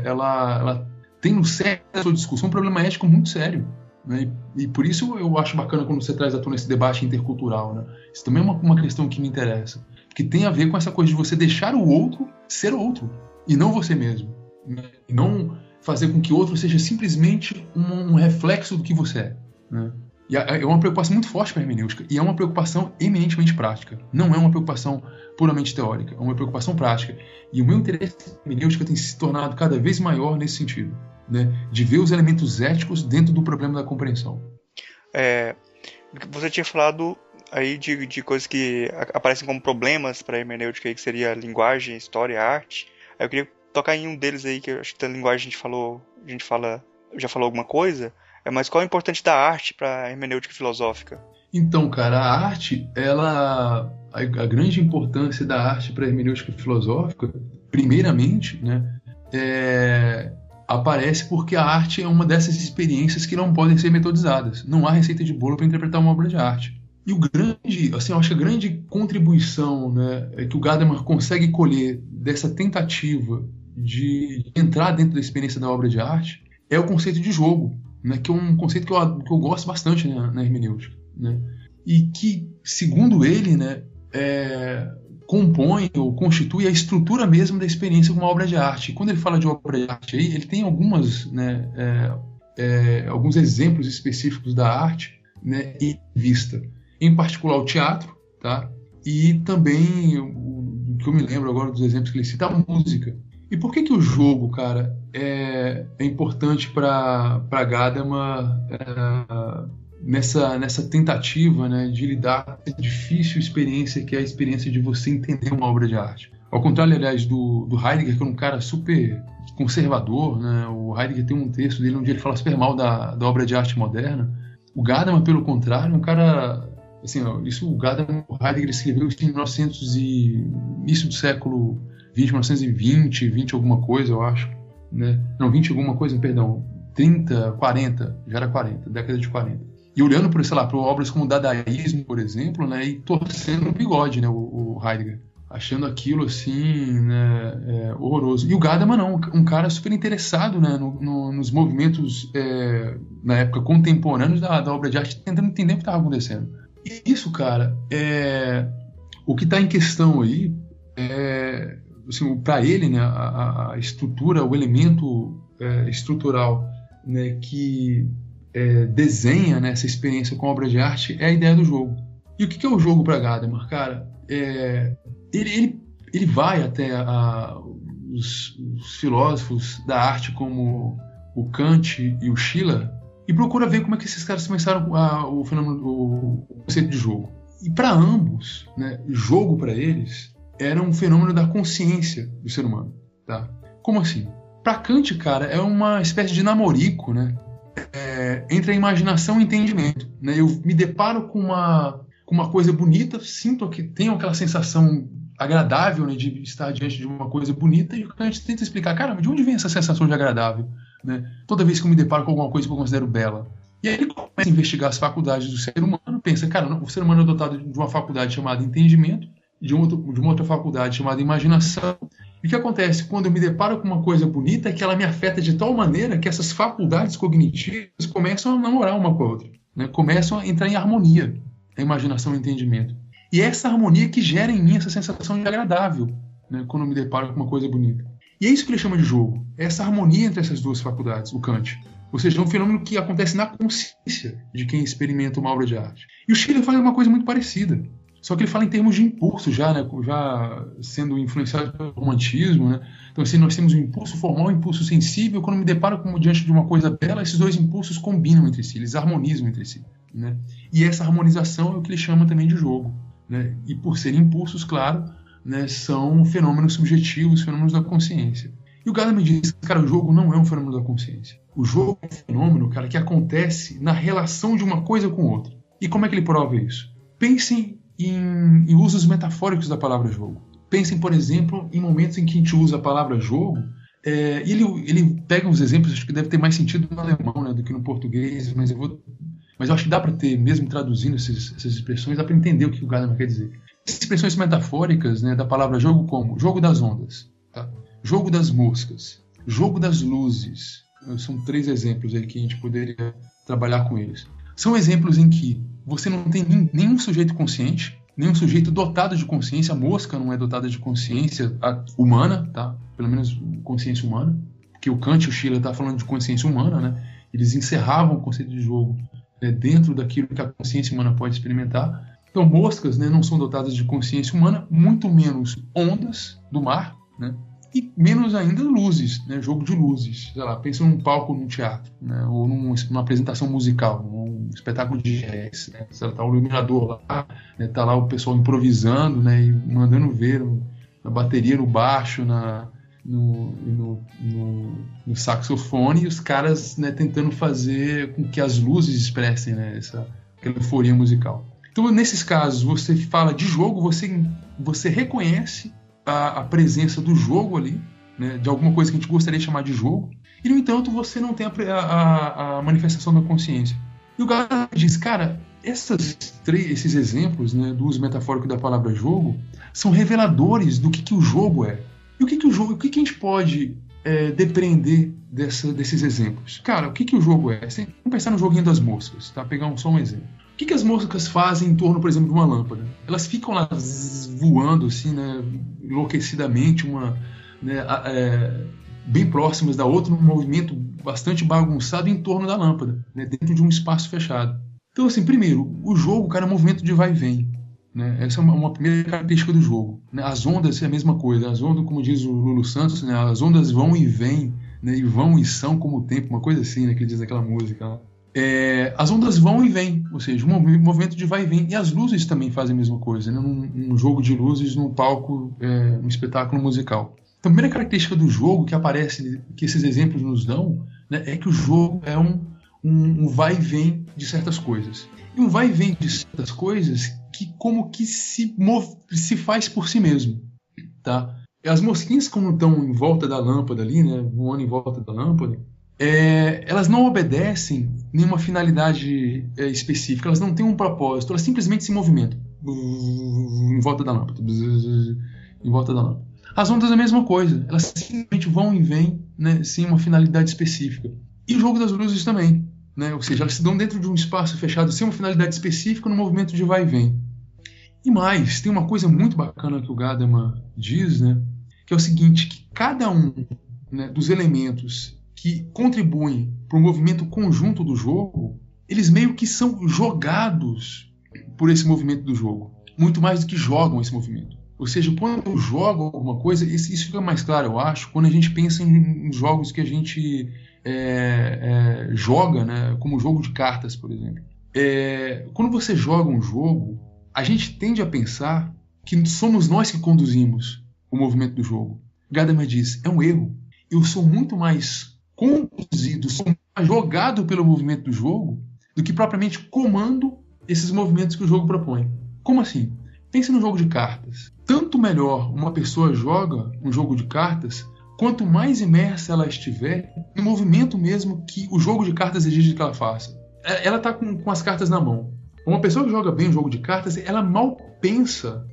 ela tem no centro da sua discussão um problema ético muito sério, né? E por isso eu acho bacana quando você traz à tona esse debate intercultural, né? Isso também é uma questão que me interessa, que tem a ver com essa coisa de você deixar o outro ser outro, e não você mesmo, né? E não fazer com que o outro seja simplesmente um reflexo do que você é, né? E é uma preocupação muito forte para a hermenêutica, e é uma preocupação eminentemente prática. Não é uma preocupação puramente teórica, é uma preocupação prática. E o meu interesse na hermenêutica tem se tornado cada vez maior nesse sentido, né? De ver os elementos éticos dentro do problema da compreensão. Você tinha falado aí de coisas que aparecem como problemas para a hermenêutica, aí, que seria linguagem, história, arte. Aí eu queria tocar em um deles aí, que eu acho que da linguagem já falou alguma coisa. Mas qual é o importante da arte para a hermenêutica filosófica? Então, cara, a arte, a grande importância da arte para a hermenêutica filosófica, primeiramente, né, aparece porque a arte é uma dessas experiências que não podem ser metodizadas. Não há receita de bolo para interpretar uma obra de arte. E eu acho que a grande contribuição, né, que o Gadamer consegue colher dessa tentativa de entrar dentro da experiência da obra de arte é o conceito de jogo, né, que é um conceito que eu gosto bastante, né, na hermenêutica, né, e que, segundo ele, né, compõe ou constitui a estrutura mesmo da experiência com uma obra de arte. E quando ele fala de obra de arte, aí, ele tem alguns exemplos específicos da arte, né, em vista, em particular o teatro, tá? E também, o que eu me lembro agora dos exemplos que ele cita, a música. E por que o jogo, cara, é importante para Gadamer nessa tentativa, né, de lidar com essa difícil experiência que é a experiência de você entender uma obra de arte? Ao contrário, aliás, do Heidegger, que é um cara super conservador, né? O Heidegger tem um texto dele onde ele fala super mal da obra de arte moderna. O Gadamer, pelo contrário, é um cara... Assim, o Heidegger escreveu isso em 1900 e início do século 1920, 20 alguma coisa, eu acho, né? Não, 20 alguma coisa, perdão, 30, 40, já era 40, década de 40. E olhando por, sei lá, para obras como o Dadaísmo, por exemplo, né, e torcendo o bigode, né, o Heidegger, achando aquilo assim, né, horroroso. E o Gadamer não, um cara super interessado, né, nos movimentos na época contemporâneos da obra de arte, tentando entender o que estava acontecendo. E isso, cara, o que está em questão aí assim, para ele, né, a estrutura, o elemento estrutural, né, que desenha, né, essa experiência com a obra de arte é a ideia do jogo. E o que é o jogo para Gadamer, cara? Ele vai até os filósofos da arte como o Kant e o Schiller e procura ver como é que esses caras começaram o conceito de jogo. E para ambos, né, jogo para eles era um fenômeno da consciência do ser humano, tá? Como assim? Para Kant, cara, é uma espécie de namorico, né, entre a imaginação e o entendimento, né? Eu me deparo com uma coisa bonita, tenho aquela sensação agradável, né, de estar diante de uma coisa bonita, e o Kant tenta explicar, cara, de onde vem essa sensação de agradável, né? Toda vez que eu me deparo com alguma coisa que eu considero bela. E aí ele começa a investigar as faculdades do ser humano, pensa, cara, o ser humano é dotado de uma faculdade chamada entendimento, de uma outra faculdade chamada imaginação. E o que acontece quando eu me deparo com uma coisa bonita é que ela me afeta de tal maneira que essas faculdades cognitivas começam a namorar uma com a outra, né? Começam a entrar em harmonia, a imaginação e o entendimento. E é essa harmonia que gera em mim essa sensação de agradável, né, quando eu me deparo com uma coisa bonita. E é isso que ele chama de jogo, é essa harmonia entre essas duas faculdades, o Kant. Ou seja, é um fenômeno que acontece na consciência de quem experimenta uma obra de arte. E o Schiller faz uma coisa muito parecida, só que ele fala em termos de impulso já, né, já sendo influenciado pelo romantismo, né? Então assim, nós temos um impulso formal e um impulso sensível. Quando eu me deparo diante de uma coisa bela, esses dois impulsos combinam entre si, eles harmonizam entre si, né? E essa harmonização é o que ele chama também de jogo, né? E por serem impulsos, claro, né, são fenômenos subjetivos, fenômenos da consciência. E o Gadamer diz, cara, o jogo não é um fenômeno da consciência. O jogo é um fenômeno, cara, que acontece na relação de uma coisa com outra. E como é que ele prova isso? Pensem em usos metafóricos da palavra jogo. Pensem, por exemplo, em momentos em que a gente usa a palavra jogo, e ele pega uns exemplos, acho que deve ter mais sentido no alemão, né, do que no português, mas eu acho que dá para ter, mesmo traduzindo essas expressões, dá para entender o que o Gadamer quer dizer. Essas expressões metafóricas, né, da palavra jogo, como jogo das ondas, tá? Jogo das moscas, jogo das luzes, são 3 exemplos aí que a gente poderia trabalhar com eles. São exemplos em que você não tem nenhum sujeito consciente, nenhum sujeito dotado de consciência. A mosca não é dotada de consciência humana, tá? Pelo menos consciência humana, porque o Kant e o Schiller estão falando de consciência humana, né? Eles encerravam o conceito de jogo, né, dentro daquilo que a consciência humana pode experimentar. Então, moscas, né, não são dotadas de consciência humana, muito menos ondas do mar, né? E menos ainda luzes, né? Jogo de luzes. Sei lá, pensa num palco num teatro, né? Ou numa apresentação musical, num espetáculo de jazz, né? Tá o iluminador lá, né? Tá lá o pessoal improvisando, né? E mandando ver na bateria, no baixo, no saxofone, e os caras, né, tentando fazer com que as luzes expressem, né, aquela euforia musical. Então, nesses casos, você fala de jogo, você reconhece a presença do jogo ali, né, de alguma coisa que a gente gostaria de chamar de jogo, e, no entanto, você não tem a manifestação da consciência. E o Gadamer diz, cara, esses exemplos, né, do uso metafórico da palavra jogo são reveladores do que o jogo é. E o que a gente pode depreender desses exemplos? Cara, o que o jogo é? Vamos pensar no joguinho das moscas, tá? Pegar só um exemplo. O que as moscas fazem em torno, por exemplo, de uma lâmpada? Elas ficam lá voando, assim, né, enlouquecidamente, bem próximas da outra, num movimento bastante bagunçado em torno da lâmpada, né, dentro de um espaço fechado. Então, assim, primeiro, o jogo, cara, é um movimento de vai e vem. Né? Essa é uma primeira característica do jogo. Né? As ondas é a mesma coisa. As ondas, como diz o Lulu Santos, né? As ondas vão e vêm, né? E vão e são como o tempo, uma coisa assim, né? Que ele diz naquela música. As ondas vão e vêm, ou seja, um movimento de vai e vem. E as luzes também fazem a mesma coisa, né? Num jogo de luzes, num palco, num espetáculo musical. Então, a primeira característica do jogo que aparece, que esses exemplos nos dão, né? É que o jogo é um vai e vem de certas coisas. E um vai e vem de certas coisas que como que se faz por si mesmo, tá? As mosquinhas, como estão em volta da lâmpada ali, né, voando em volta da lâmpada, elas não obedecem nenhuma finalidade específica, elas não têm um propósito, elas simplesmente se movimentam em volta da lâmpada, em volta da lâmpada. As ondas é a mesma coisa, elas simplesmente vão e vêm, né, sem uma finalidade específica. E o jogo das luzes também. Né? Ou seja, elas se dão dentro de um espaço fechado sem uma finalidade específica no movimento de vai e vem. E mais, tem uma coisa muito bacana que o Gadamer diz, né? Que é o seguinte, que cada um, né, dos elementos que contribuem para o movimento conjunto do jogo, eles meio que são jogados por esse movimento do jogo, muito mais do que jogam esse movimento. Ou seja, quando eu jogo alguma coisa, isso fica mais claro, eu acho, quando a gente pensa em jogos que a gente joga, né, como jogo de cartas, por exemplo. Quando você joga um jogo, a gente tende a pensar que somos nós que conduzimos o movimento do jogo. Gadamer diz, é um erro. Eu sou muito mais conduzido, sou mais jogado pelo movimento do jogo do que propriamente comando esses movimentos que o jogo propõe. Como assim? Pense no jogo de cartas. Tanto melhor uma pessoa joga um jogo de cartas, quanto mais imersa ela estiver no movimento mesmo que o jogo de cartas exige que ela faça. Ela está com as cartas na mão. Uma pessoa que joga bem o jogo de cartas, ela mal pensa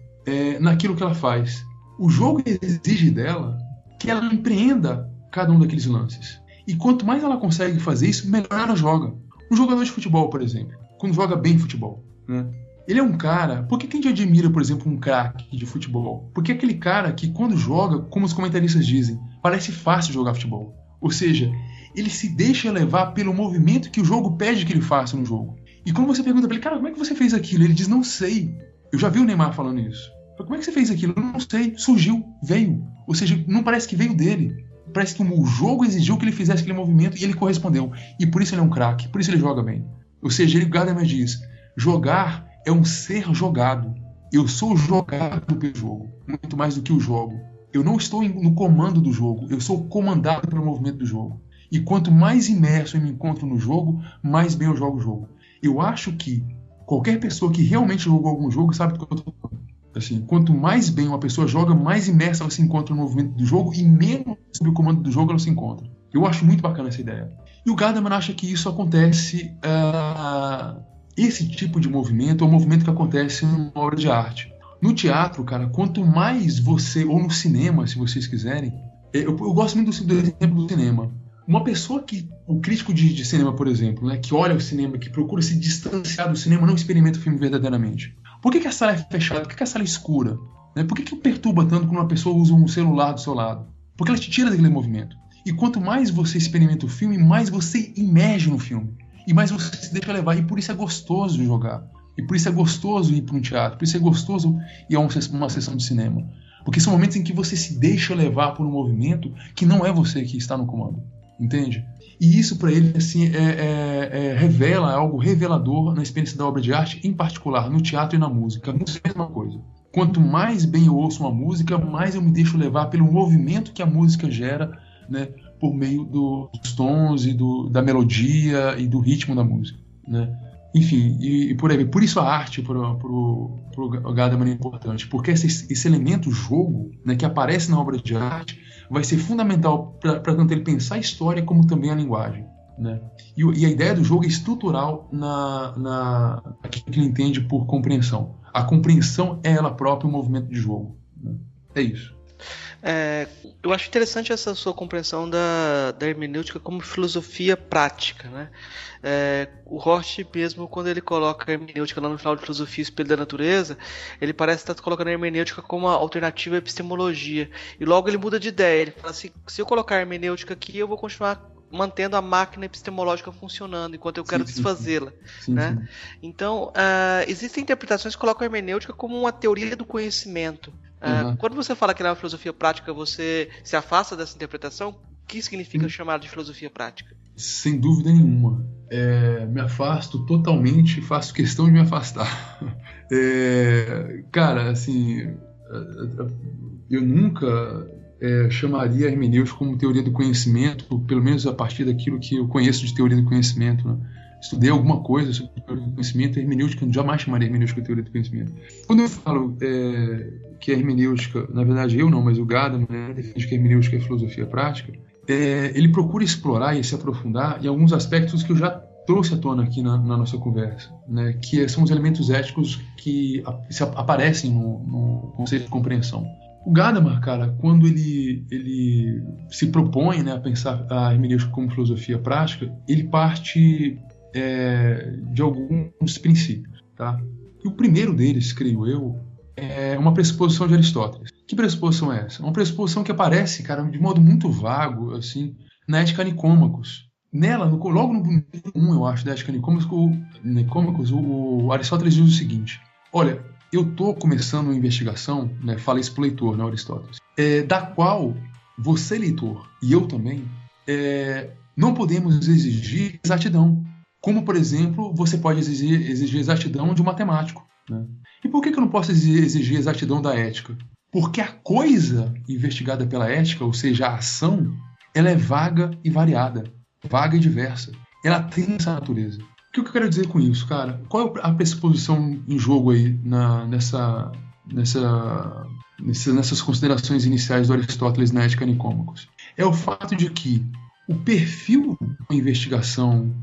naquilo que ela faz. O jogo exige dela que ela empreenda cada um daqueles lances. E quanto mais ela consegue fazer isso, melhor ela joga. Um jogador de futebol, por exemplo, quando joga bem futebol, né? Ele é um cara... Por que a gente admira, por exemplo, um craque de futebol? Porque é aquele cara que, quando joga, como os comentaristas dizem, parece fácil jogar futebol. Ou seja, ele se deixa levar pelo movimento que o jogo pede que ele faça no jogo. E quando você pergunta pra ele, cara, como é que você fez aquilo? Ele diz, não sei. Eu já vi o Neymar falando isso. Como é que você fez aquilo? Eu não sei. Surgiu. Veio. Ou seja, não parece que veio dele. Parece que o jogo exigiu que ele fizesse aquele movimento e ele correspondeu. E por isso ele é um craque. Por isso ele joga bem. Ou seja, ele, Gadamer diz, jogar é um ser jogado. Eu sou jogado pelo jogo, muito mais do que o jogo. Eu não estou no comando do jogo, eu sou comandado pelo movimento do jogo. E quanto mais imerso eu me encontro no jogo, mais bem eu jogo o jogo. Eu acho que qualquer pessoa que realmente jogou algum jogo sabe do que eu estou falando. Assim, quanto mais bem uma pessoa joga, mais imersa ela se encontra no movimento do jogo e menos sob o comando do jogo ela se encontra. Eu acho muito bacana essa ideia. E o Gadamer acha que isso acontece... Esse tipo de movimento é um movimento que acontece numa obra de arte. No teatro, cara, quanto mais você... Ou no cinema, se vocês quiserem... Eu gosto muito do exemplo do cinema. Uma pessoa o crítico de cinema, por exemplo, né, que olha o cinema, que procura se distanciar do cinema, não experimenta o filme verdadeiramente. Por que a sala é fechada? Por que a sala é escura? Né? Por que perturba tanto quando uma pessoa usa um celular do seu lado? Porque ela te tira daquele movimento. E quanto mais você experimenta o filme, mais você imerge no filme. E mais você se deixa levar. E por isso é gostoso jogar. E por isso é gostoso ir para um teatro. Por isso é gostoso ir a uma sessão de cinema. Porque são momentos em que você se deixa levar por um movimento que não é você que está no comando. Entende? E isso para ele assim, revela algo revelador na experiência da obra de arte, em particular no teatro e na música. A música é a mesma coisa. Quanto mais bem eu ouço uma música, mais eu me deixo levar pelo movimento que a música gera, né, por meio dos tons e da melodia e do ritmo da música. Né? Enfim, e por aí. Por isso a arte pro Gadamer é importante, porque esse elemento jogo, né, que aparece na obra de arte vai ser fundamental para tanto ele pensar a história como também a linguagem. Né? E a ideia do jogo é estrutural naquilo que ele entende por compreensão. A compreensão é ela própria um movimento de jogo. Né? É isso. Eu acho interessante essa sua compreensão da hermenêutica como filosofia prática, né? O Hort mesmo, quando ele coloca a hermenêutica lá no final de Filosofia e Espelho da Natureza, ele parece estar colocando a hermenêutica como uma alternativa à epistemologia, e logo ele muda de ideia. Ele fala assim: se eu colocar a hermenêutica aqui, eu vou continuar mantendo a máquina epistemológica funcionando, enquanto eu quero desfazê-la. Né? Sim. Então, existem interpretações que colocam a hermenêutica como uma teoria do conhecimento. Quando você fala que ela é uma filosofia prática, você se afasta dessa interpretação? O que significa chamar de filosofia prática? Sem dúvida nenhuma. Me afasto totalmente e faço questão de me afastar. Cara, assim, eu nunca chamaria a hermenêutica como teoria do conhecimento, pelo menos a partir daquilo que eu conheço de teoria do conhecimento. Né? Estudei alguma coisa sobre teoria do conhecimento, a hermenêutica, eu jamais chamaria a hermenêutica de teoria do conhecimento. Quando eu falo que a hermenêutica, na verdade eu não, mas o Gadamer, né, defende que a hermenêutica é filosofia prática, ele procura explorar e se aprofundar em alguns aspectos que eu já trouxe à tona aqui na nossa conversa, né, que são os elementos éticos que aparecem no conceito de compreensão. O Gadamer, cara, quando ele se propõe, né, a pensar a hermenêutica como filosofia prática, ele parte de alguns princípios. Tá? E o primeiro deles, creio eu, é uma pressuposição de Aristóteles. Que pressuposição é essa? Uma pressuposição que aparece, cara, de modo muito vago, assim, na Ética Nicômacos. Nela, logo no número 1, eu acho, da Ética Nicômacos, o Aristóteles diz o seguinte: olha, eu estou começando uma investigação, né, fala isso para o leitor, né, Aristóteles, da qual você, leitor, e eu também, não podemos exigir exatidão. Como, por exemplo, você pode exigir exatidão de um matemático. Né? E por que eu não posso exigir exatidão da ética? Porque a coisa investigada pela ética, ou seja, a ação, ela é vaga e variada, vaga e diversa. Ela tem essa natureza. O que eu quero dizer com isso, cara? Qual é a pressuposição em jogo aí nessas considerações iniciais do Aristóteles na Ética Nicômacos? É o fato de que o perfil da investigação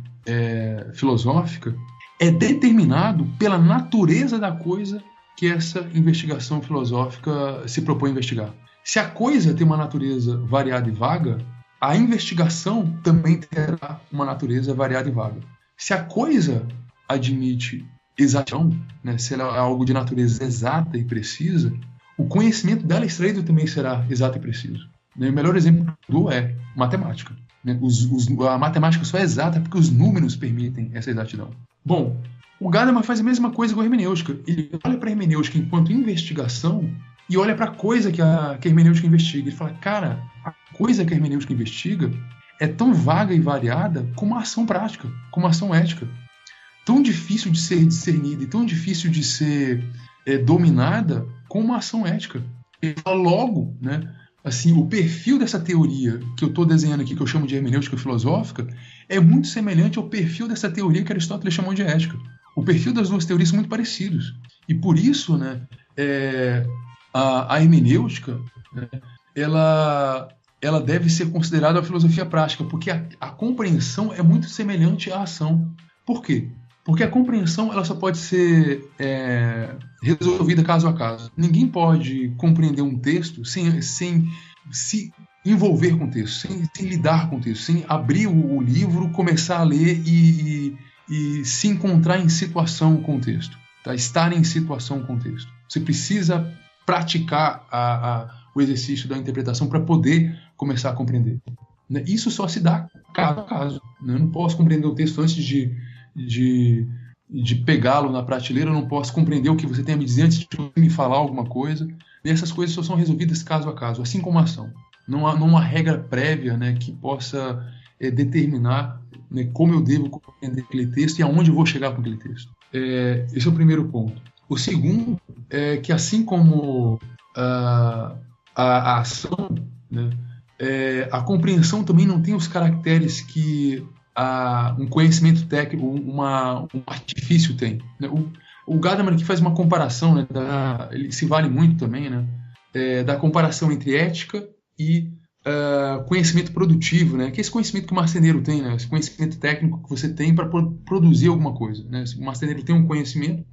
filosófica é determinado pela natureza da coisa que essa investigação filosófica se propõe a investigar. Se a coisa tem uma natureza variada e vaga, a investigação também terá uma natureza variada e vaga. Se a coisa admite exatidão, né, se ela é algo de natureza exata e precisa, o conhecimento dela extraído também será exato e preciso. O melhor exemplo é matemática. A matemática só é exata porque os números permitem essa exatidão. Bom, o Gadamer faz a mesma coisa com a hermenêutica. Ele olha para a hermenêutica enquanto investigação e olha para a coisa que a hermenêutica investiga. Ele fala, cara, a coisa que a hermenêutica investiga é tão vaga e variada como a ação prática, como a ação ética. Tão difícil de ser discernida e tão difícil de ser dominada como a ação ética. Ele fala logo, né? Assim, o perfil dessa teoria que eu estou desenhando aqui, que eu chamo de hermenêutica filosófica, é muito semelhante ao perfil dessa teoria que Aristóteles chamou de ética. O perfil das duas teorias são muito parecidos. E por isso, né, a hermenêutica, né, ela deve ser considerada uma filosofia prática, porque a compreensão é muito semelhante à ação. Por quê? Porque a compreensão ela só pode ser resolvida caso a caso. Ninguém pode compreender um texto sem se envolver com o texto, sem lidar com o texto, sem abrir o livro, começar a ler e se encontrar em situação com o texto, tá? Estar em situação com o texto. Você precisa praticar o exercício da interpretação para poder começar a compreender. Né? Isso só se dá caso a caso. Né? Eu não posso compreender o texto antes de pegá-lo na prateleira, eu não posso compreender o que você tem a me dizer antes de me falar alguma coisa. E essas coisas só são resolvidas caso a caso, assim como a ação. Não há uma regra prévia, né, que possa determinar, né, como eu devo compreender aquele texto e aonde eu vou chegar com aquele texto. Esse é o primeiro ponto. O segundo é que, assim como a ação, né, a compreensão também não tem os caracteres que um conhecimento técnico, um artifício tem. Né? O Gadamer aqui faz uma comparação, né, ele se vale muito também, né, da comparação entre ética e conhecimento produtivo, né, que é esse conhecimento que o marceneiro tem, né, esse conhecimento técnico que você tem para produzir alguma coisa. Né? O marceneiro tem um conhecimento,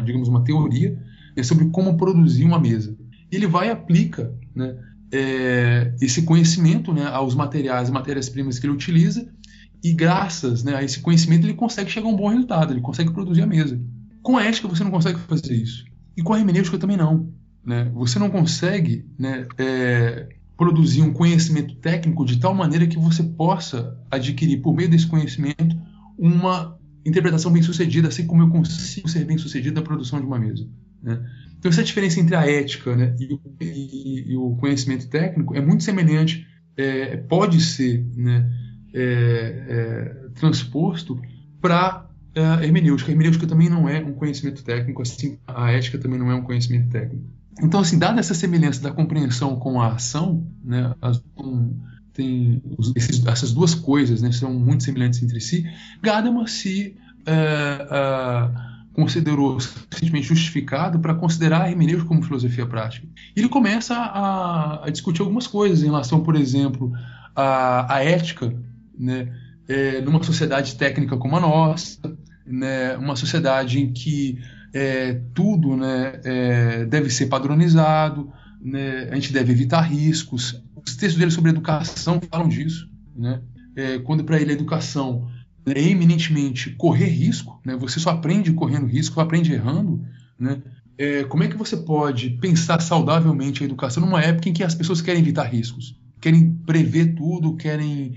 digamos, uma teoria, né, sobre como produzir uma mesa. Ele vai e aplica, né, esse conhecimento, né, aos matérias-primas que ele utiliza, e graças, né, a esse conhecimento ele consegue chegar a um bom resultado, ele consegue produzir a mesa. Com a ética você não consegue fazer isso. E com a hermenêutica também não. Né? Você não consegue, né, produzir um conhecimento técnico de tal maneira que você possa adquirir, por meio desse conhecimento, uma interpretação bem-sucedida, assim como eu consigo ser bem-sucedido na produção de uma mesa. Né? Então essa diferença entre a ética, né, e o conhecimento técnico é muito semelhante, pode ser, né, transposto para a hermenêutica. A hermenêutica também não é um conhecimento técnico, assim a ética também não é um conhecimento técnico. Então, assim, dada essa semelhança da compreensão com a ação, né, essas duas coisas, né, são muito semelhantes entre si, Gadamer se considerou suficientemente justificado para considerar a hermenêutica como filosofia prática. Ele começa a discutir algumas coisas em relação, por exemplo, à ética, né, numa sociedade técnica como a nossa, né, uma sociedade em que tudo, né, deve ser padronizado, né, a gente deve evitar riscos. Os textos dele sobre educação falam disso. Né, quando para ele a educação é eminentemente correr risco, né, você só aprende correndo risco, só aprende errando. Né, como é que você pode pensar saudavelmente a educação numa época em que as pessoas querem evitar riscos? Querem prever tudo, querem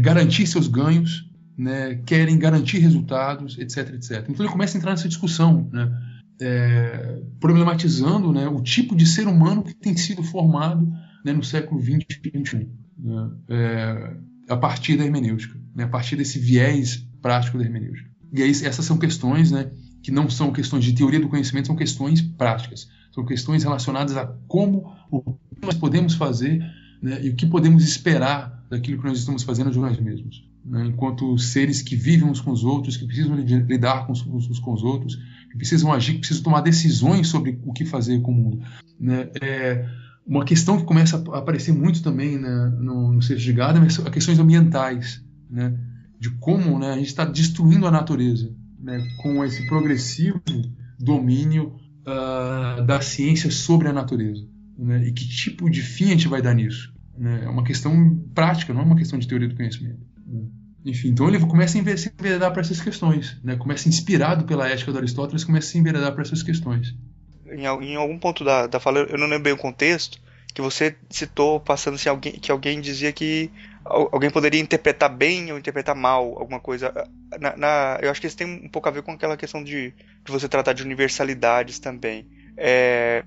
garantir seus ganhos, né, querem garantir resultados, etc, etc. Então ele começa a entrar nessa discussão, né, problematizando, né, o tipo de ser humano que tem sido formado, né, no século XX e XXI, né, a partir da hermenêutica, né, a partir desse viés prático da hermenêutica. E aí essas são questões, né, que não são questões de teoria do conhecimento, são questões práticas, são questões relacionadas a o que nós podemos fazer, né, e o que podemos esperar daquilo que nós estamos fazendo de nós mesmos. Né, enquanto seres que vivem uns com os outros, que precisam lidar uns com os outros, que precisam agir, que precisam tomar decisões sobre o que fazer com o mundo. Né, uma questão que começa a aparecer muito também, né, no texto de Gadamer é questões ambientais, né, de como, né, a gente está destruindo a natureza, né, com esse progressivo domínio da ciência sobre a natureza. Né, e que tipo de fim a gente vai dar nisso? Né, é uma questão prática, não é uma questão de teoria do conhecimento. Enfim, então ele começa a se enveredar para essas questões, né? Começa inspirado pela ética de Aristóteles, começa a se enveredar para essas questões. Em algum ponto da fala, eu não lembro bem o contexto, que você citou passando assim, que alguém dizia que alguém poderia interpretar bem ou interpretar mal alguma coisa. Eu acho que isso tem um pouco a ver com aquela questão de você tratar de universalidades também.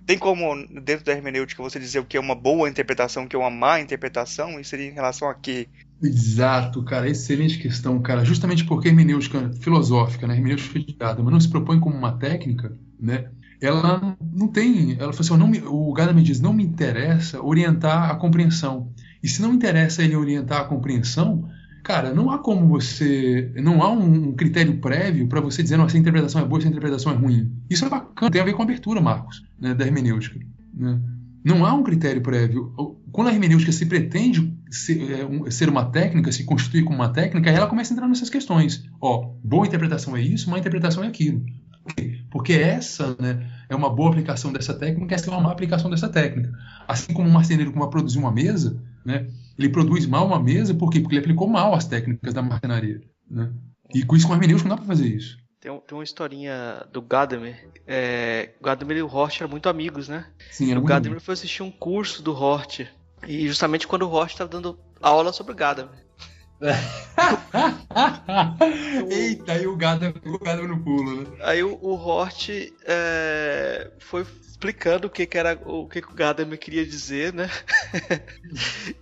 Tem como, dentro da hermenêutica, você dizer o que é uma boa interpretação, o que é uma má interpretação? E seria em relação a quê? Exato, cara, excelente questão, cara. Justamente porque a hermenêutica filosófica, né, a hermenêutica de Gadamer, não se propõe como uma técnica, né? Ela não tem, ela fala assim, o Gadamer diz, não me interessa orientar a compreensão. E se não interessa ele orientar a compreensão, cara, não há um critério prévio para você dizer, não, essa interpretação é boa, essa interpretação é ruim. Isso é bacana, tem a ver com a abertura, Marcos, né, da hermenêutica. Né? Não há um critério prévio. Quando a hermenêutica se pretende ser uma técnica, se constituir como uma técnica, aí ela começa a entrar nessas questões. Boa interpretação é isso, má interpretação é aquilo. quê? Porque essa, né, é uma boa aplicação dessa técnica, essa é uma má aplicação dessa técnica. Assim como um marceneiro que vai produzir uma mesa, né, ele produz mal uma mesa, por quê? Porque ele aplicou mal as técnicas da marcenaria, né? E com isso, com hermenêutica, não dá para fazer isso. Tem uma historinha do Gadamer. O Gadamer e o Hort eram muito amigos, né? Sim, era o muito Gadamer bom. foi assistir um curso do Hort. E justamente quando o Hort estava dando aula sobre o Gadamer. Eita, aí o Gadamer no pulo, né? Aí o Hort foi explicando o que o Gadamer queria dizer, né?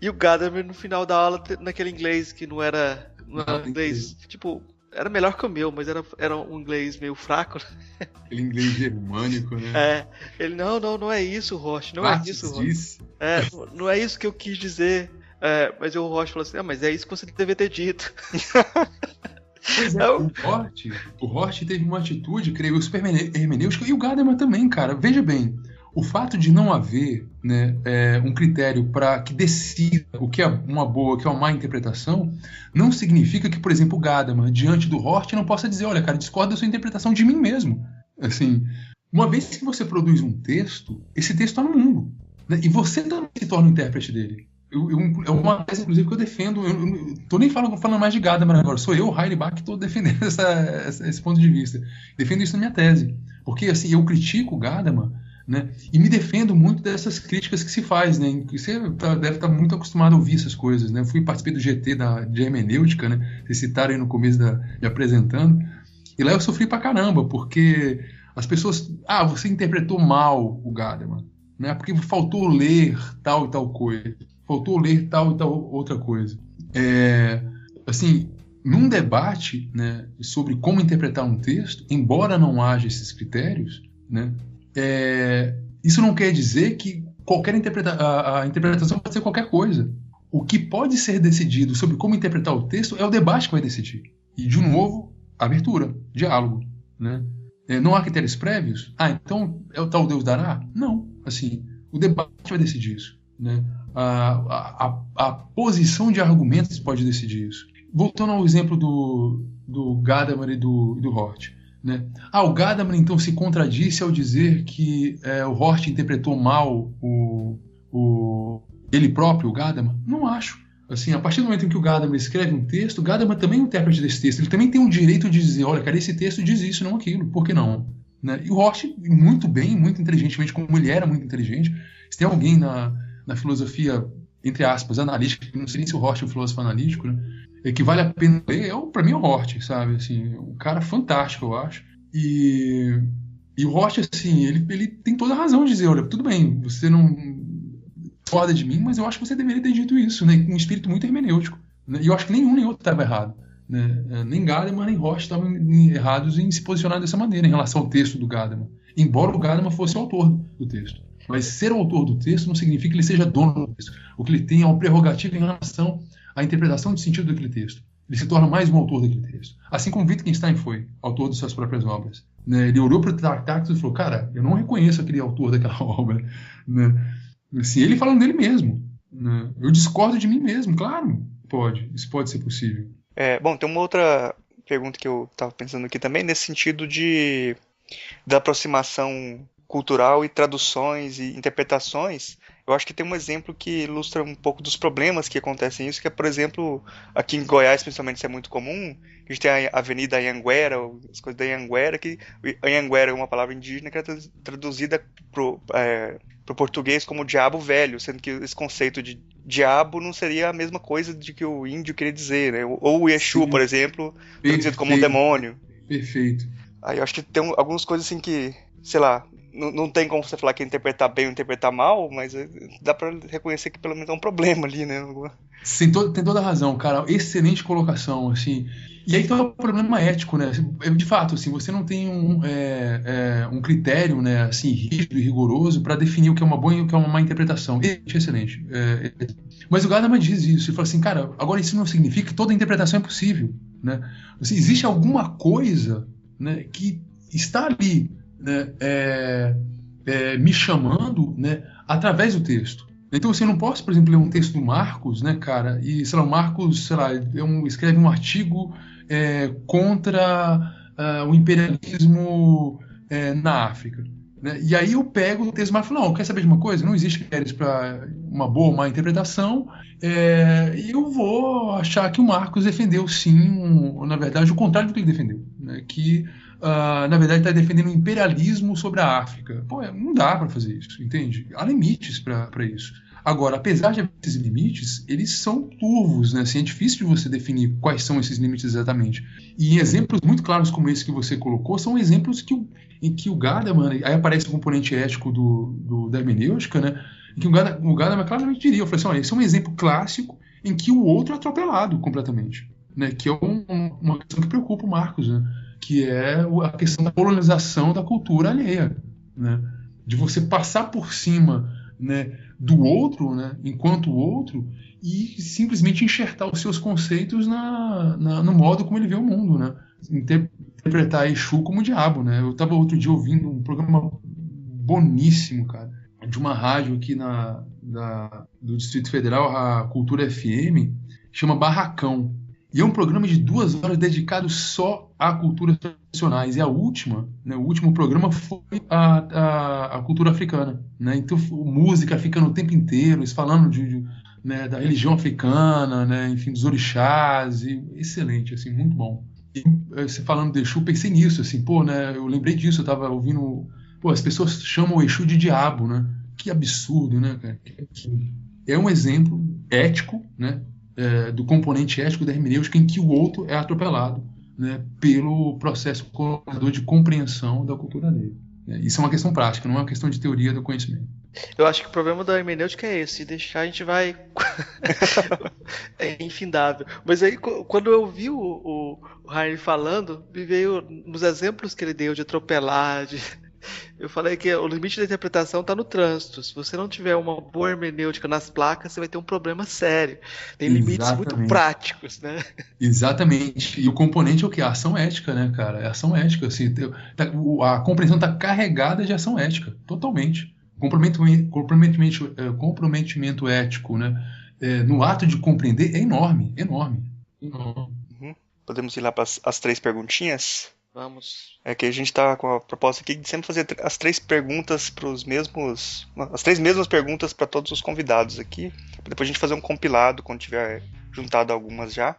E o Gadamer no final da aula, naquele inglês que não era inglês, tipo, era melhor que o meu, mas era um inglês meio fraco. Aquele inglês germânico, né? Ele, não é isso, Hort, não é isso, Hort. Não é isso que eu quis dizer. Mas o Hort falou assim, mas é isso que você devia ter dito. Pois é, o Hort teve uma atitude, creio, super hermenêutica, e o Gadamer também, cara. Veja bem, o fato de não haver, né, um critério para que decida o que é uma boa, o que é uma má interpretação, não significa que, por exemplo, o Gadamer, diante do Hort, não possa dizer, olha, cara, discordo da sua interpretação de mim mesmo. Assim, uma vez que você produz um texto, esse texto está no mundo, né, e você também se torna o intérprete dele. É uma tese, inclusive, que eu defendo. Eu tô nem falando mais de Gadamer agora. Sou eu, Heidi Bach, que estou defendendo esse ponto de vista. Defendo isso na minha tese. Porque, assim, eu critico o Gadamer, né, e me defendo muito dessas críticas que se faz, né? Você deve estar muito acostumado a ouvir essas coisas, né? Eu participei do GT de hermenêutica, né? Vocês citaram aí no começo me apresentando. E lá eu sofri pra caramba, porque as pessoas... você interpretou mal o Gadamer, né? Porque faltou ler tal e tal coisa. Faltou ler tal e tal outra coisa. Assim, num debate, né, sobre como interpretar um texto, embora não haja esses critérios, né, isso não quer dizer que a interpretação pode ser qualquer coisa. O que pode ser decidido sobre como interpretar o texto é o debate que vai decidir. E, de novo, abertura, diálogo, né? Não há critérios prévios? Então é o tal Deus dará? Não. Assim, o debate vai decidir isso, né? A posição de argumentos pode decidir isso. Voltando ao exemplo do Gadamer e do Hort, né? O Gadamer então se contradisse ao dizer que o Hort interpretou mal ele próprio, o Gadamer? Não acho. Assim, a partir do momento em que o Gadamer escreve um texto, o Gadamer também é um intérprete desse texto. Ele também tem o direito de dizer, olha, cara, esse texto diz isso, não aquilo. Por que não? Né? E o Hort, muito bem, muito inteligentemente, como ele era muito inteligente. Se tem alguém na filosofia, entre aspas, analítica, não sei nem se o Hort é um filósofo analítico, né, que vale a pena ler, para mim é o Hort, sabe? Assim, um cara fantástico, eu acho. E o Hort, assim, ele tem toda a razão de dizer, olha, tudo bem, você não discorda de mim, mas eu acho que você deveria ter dito isso, né, com um espírito muito hermenêutico. Né? E eu acho que nenhum nem outro estava errado. Né? Nem Gadamer nem Hort estavam errados em se posicionar dessa maneira em relação ao texto do Gadamer. Embora o Gadamer fosse o autor do texto. Mas ser o autor do texto não significa que ele seja dono do texto. O que ele tem é uma prerrogativa em relação à interpretação de sentido daquele texto. Ele se torna mais um autor daquele texto. Assim como Wittgenstein foi autor de suas próprias obras. Né? Ele olhou para o Tractatus e falou, cara, eu não reconheço aquele autor daquela obra. Né? Assim, ele falando dele mesmo. Né? Eu discordo de mim mesmo, claro. Isso pode ser possível. Bom, tem uma outra pergunta que eu estava pensando aqui também, nesse sentido da aproximação cultural e traduções e interpretações. Eu acho que tem um exemplo que ilustra um pouco dos problemas que acontecem isso, que é, por exemplo, aqui em Goiás, principalmente, isso é muito comum. A gente tem a Avenida Anhanguera, as coisas da Anhanguera, que Anhanguera é uma palavra indígena que é traduzida pro português como diabo velho, sendo que esse conceito de diabo não seria a mesma coisa de que o índio queria dizer, né? Ou o Exu, por exemplo, traduzido como um demônio. Perfeito. Aí eu acho que tem algumas coisas assim que, sei lá, não tem como você falar que interpretar bem ou interpretar mal, mas dá pra reconhecer que pelo menos é um problema ali, né? Tem toda a razão, cara. Excelente colocação, assim. E aí tem um problema ético, né? De fato, assim, você não tem um critério, né, assim, rígido e rigoroso para definir o que é uma boa e o que é uma má interpretação. Excelente. Mas o Gadamer diz isso. Ele fala assim, cara, agora isso não significa que toda interpretação é possível, né? Assim, existe alguma coisa, né, que está ali, né, me chamando, né, através do texto. Então, assim, eu não posso, por exemplo, ler um texto do Marcos, né, cara, e, sei lá, o Marcos, sei lá, escreve um artigo contra o imperialismo na África. Né? E aí eu pego o texto e falo, não, quer saber de uma coisa? Não existe critérios para uma boa ou má interpretação, e eu vou achar que o Marcos defendeu sim, na verdade, o contrário do que ele defendeu. Né? Que, na verdade, está defendendo o imperialismo sobre a África. Pô, não dá para fazer isso, entende? Há limites para isso. Agora, apesar de haver esses limites, eles são turvos, né? Assim, é difícil de você definir quais são esses limites exatamente. E exemplos muito claros como esse que você colocou são exemplos em que o Gadamer, aí aparece o componente ético da hermenêutica, né? Em que o Gadamer claramente diria, eu falei assim, olha, esse é um exemplo clássico em que o outro é atropelado completamente, né? Que é uma questão que preocupa o Marcos, né? Que é a questão da colonização da cultura alheia, né? De você passar por cima, né, do outro, né, enquanto o outro, e simplesmente enxertar os seus conceitos no modo como ele vê o mundo, né? Interpretar Exu como diabo, né? Eu estava outro dia ouvindo um programa boníssimo, cara, de uma rádio aqui do Distrito Federal, a Cultura FM, chama Barracão. E é um programa de 2 horas dedicado só a culturas tradicionais. E a última, né, o último programa foi a cultura africana. Né? Então, música africana o tempo inteiro, eles falando né, da religião africana, né, enfim, dos orixás. Excelente, assim, muito bom. E você falando de Exu, pensei nisso, assim, pô, né, eu lembrei disso, eu estava ouvindo, pô, as pessoas chamam o Exu de diabo, né? Que absurdo, né, cara? Que absurdo. É um exemplo ético, né? Do componente ético da hermenêutica em que o outro é atropelado, né, pelo processo colonizador de compreensão da cultura dele. Isso é uma questão prática, não é uma questão de teoria do conhecimento. Eu acho que o problema da hermenêutica é esse, deixar a gente vai... é infindável. Mas aí, quando eu vi o Heine falando, me veio nos exemplos que ele deu de atropelar, eu falei que o limite da interpretação está no trânsito. Se você não tiver uma boa hermenêutica nas placas, você vai ter um problema sério. Tem limites muito práticos, né? Exatamente. E o componente é o quê? A ação ética, né, cara? É ação ética. Assim, a compreensão está carregada de ação ética, totalmente. Comprometimento ético, né? No ato de compreender é enorme, enorme. Uhum. Podemos ir lá para as 3 perguntinhas? Vamos. É que a gente está com a proposta aqui de sempre fazer as 3 perguntas para os mesmos... As 3 mesmas perguntas para todos os convidados aqui. Pra depois a gente fazer um compilado quando tiver juntado algumas já.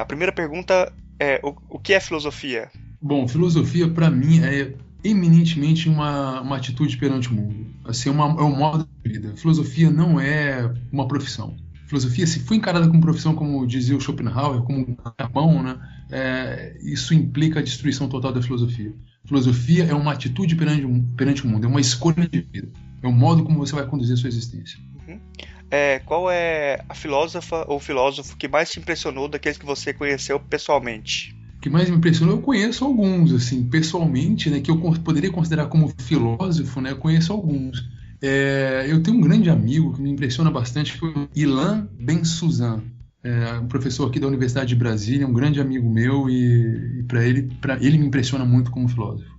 A primeira pergunta é: o que é filosofia? Bom, filosofia para mim é eminentemente uma atitude perante o mundo. Assim, é um modo de vida. Filosofia não é uma profissão. Filosofia, se for encarada como profissão, como dizia o Schopenhauer, como um ganha-pão, né, isso implica a destruição total da filosofia. Filosofia é uma atitude perante o mundo, é uma escolha de vida. É o modo como você vai conduzir a sua existência. Uhum. Qual é a filósofa ou filósofo que mais te impressionou daqueles que você conheceu pessoalmente? O que mais me impressionou, eu conheço alguns, assim, pessoalmente, né, que eu poderia considerar como filósofo, né, eu conheço alguns. Eu tenho um grande amigo que me impressiona bastante, que foi o Ilan Ben-Suzan, um professor aqui da Universidade de Brasília, um grande amigo meu, e para ele me impressiona muito como filósofo.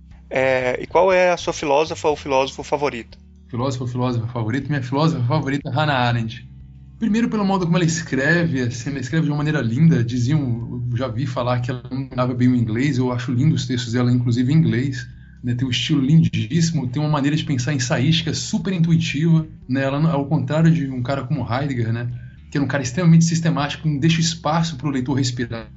E qual é a sua filósofa ou filósofo favorito? Filósofa favorita? Minha filósofa favorita é Hannah Arendt. Primeiro pelo modo como ela escreve, assim, ela escreve de uma maneira linda. Eu já vi falar que ela não falava bem o inglês, eu acho lindo os textos dela, inclusive em inglês. Né, tem um estilo lindíssimo, tem uma maneira de pensar ensaística super intuitiva, né, ela, ao contrário de um cara como Heidegger, né, que era um cara extremamente sistemático, não deixa espaço para o leitor respirar.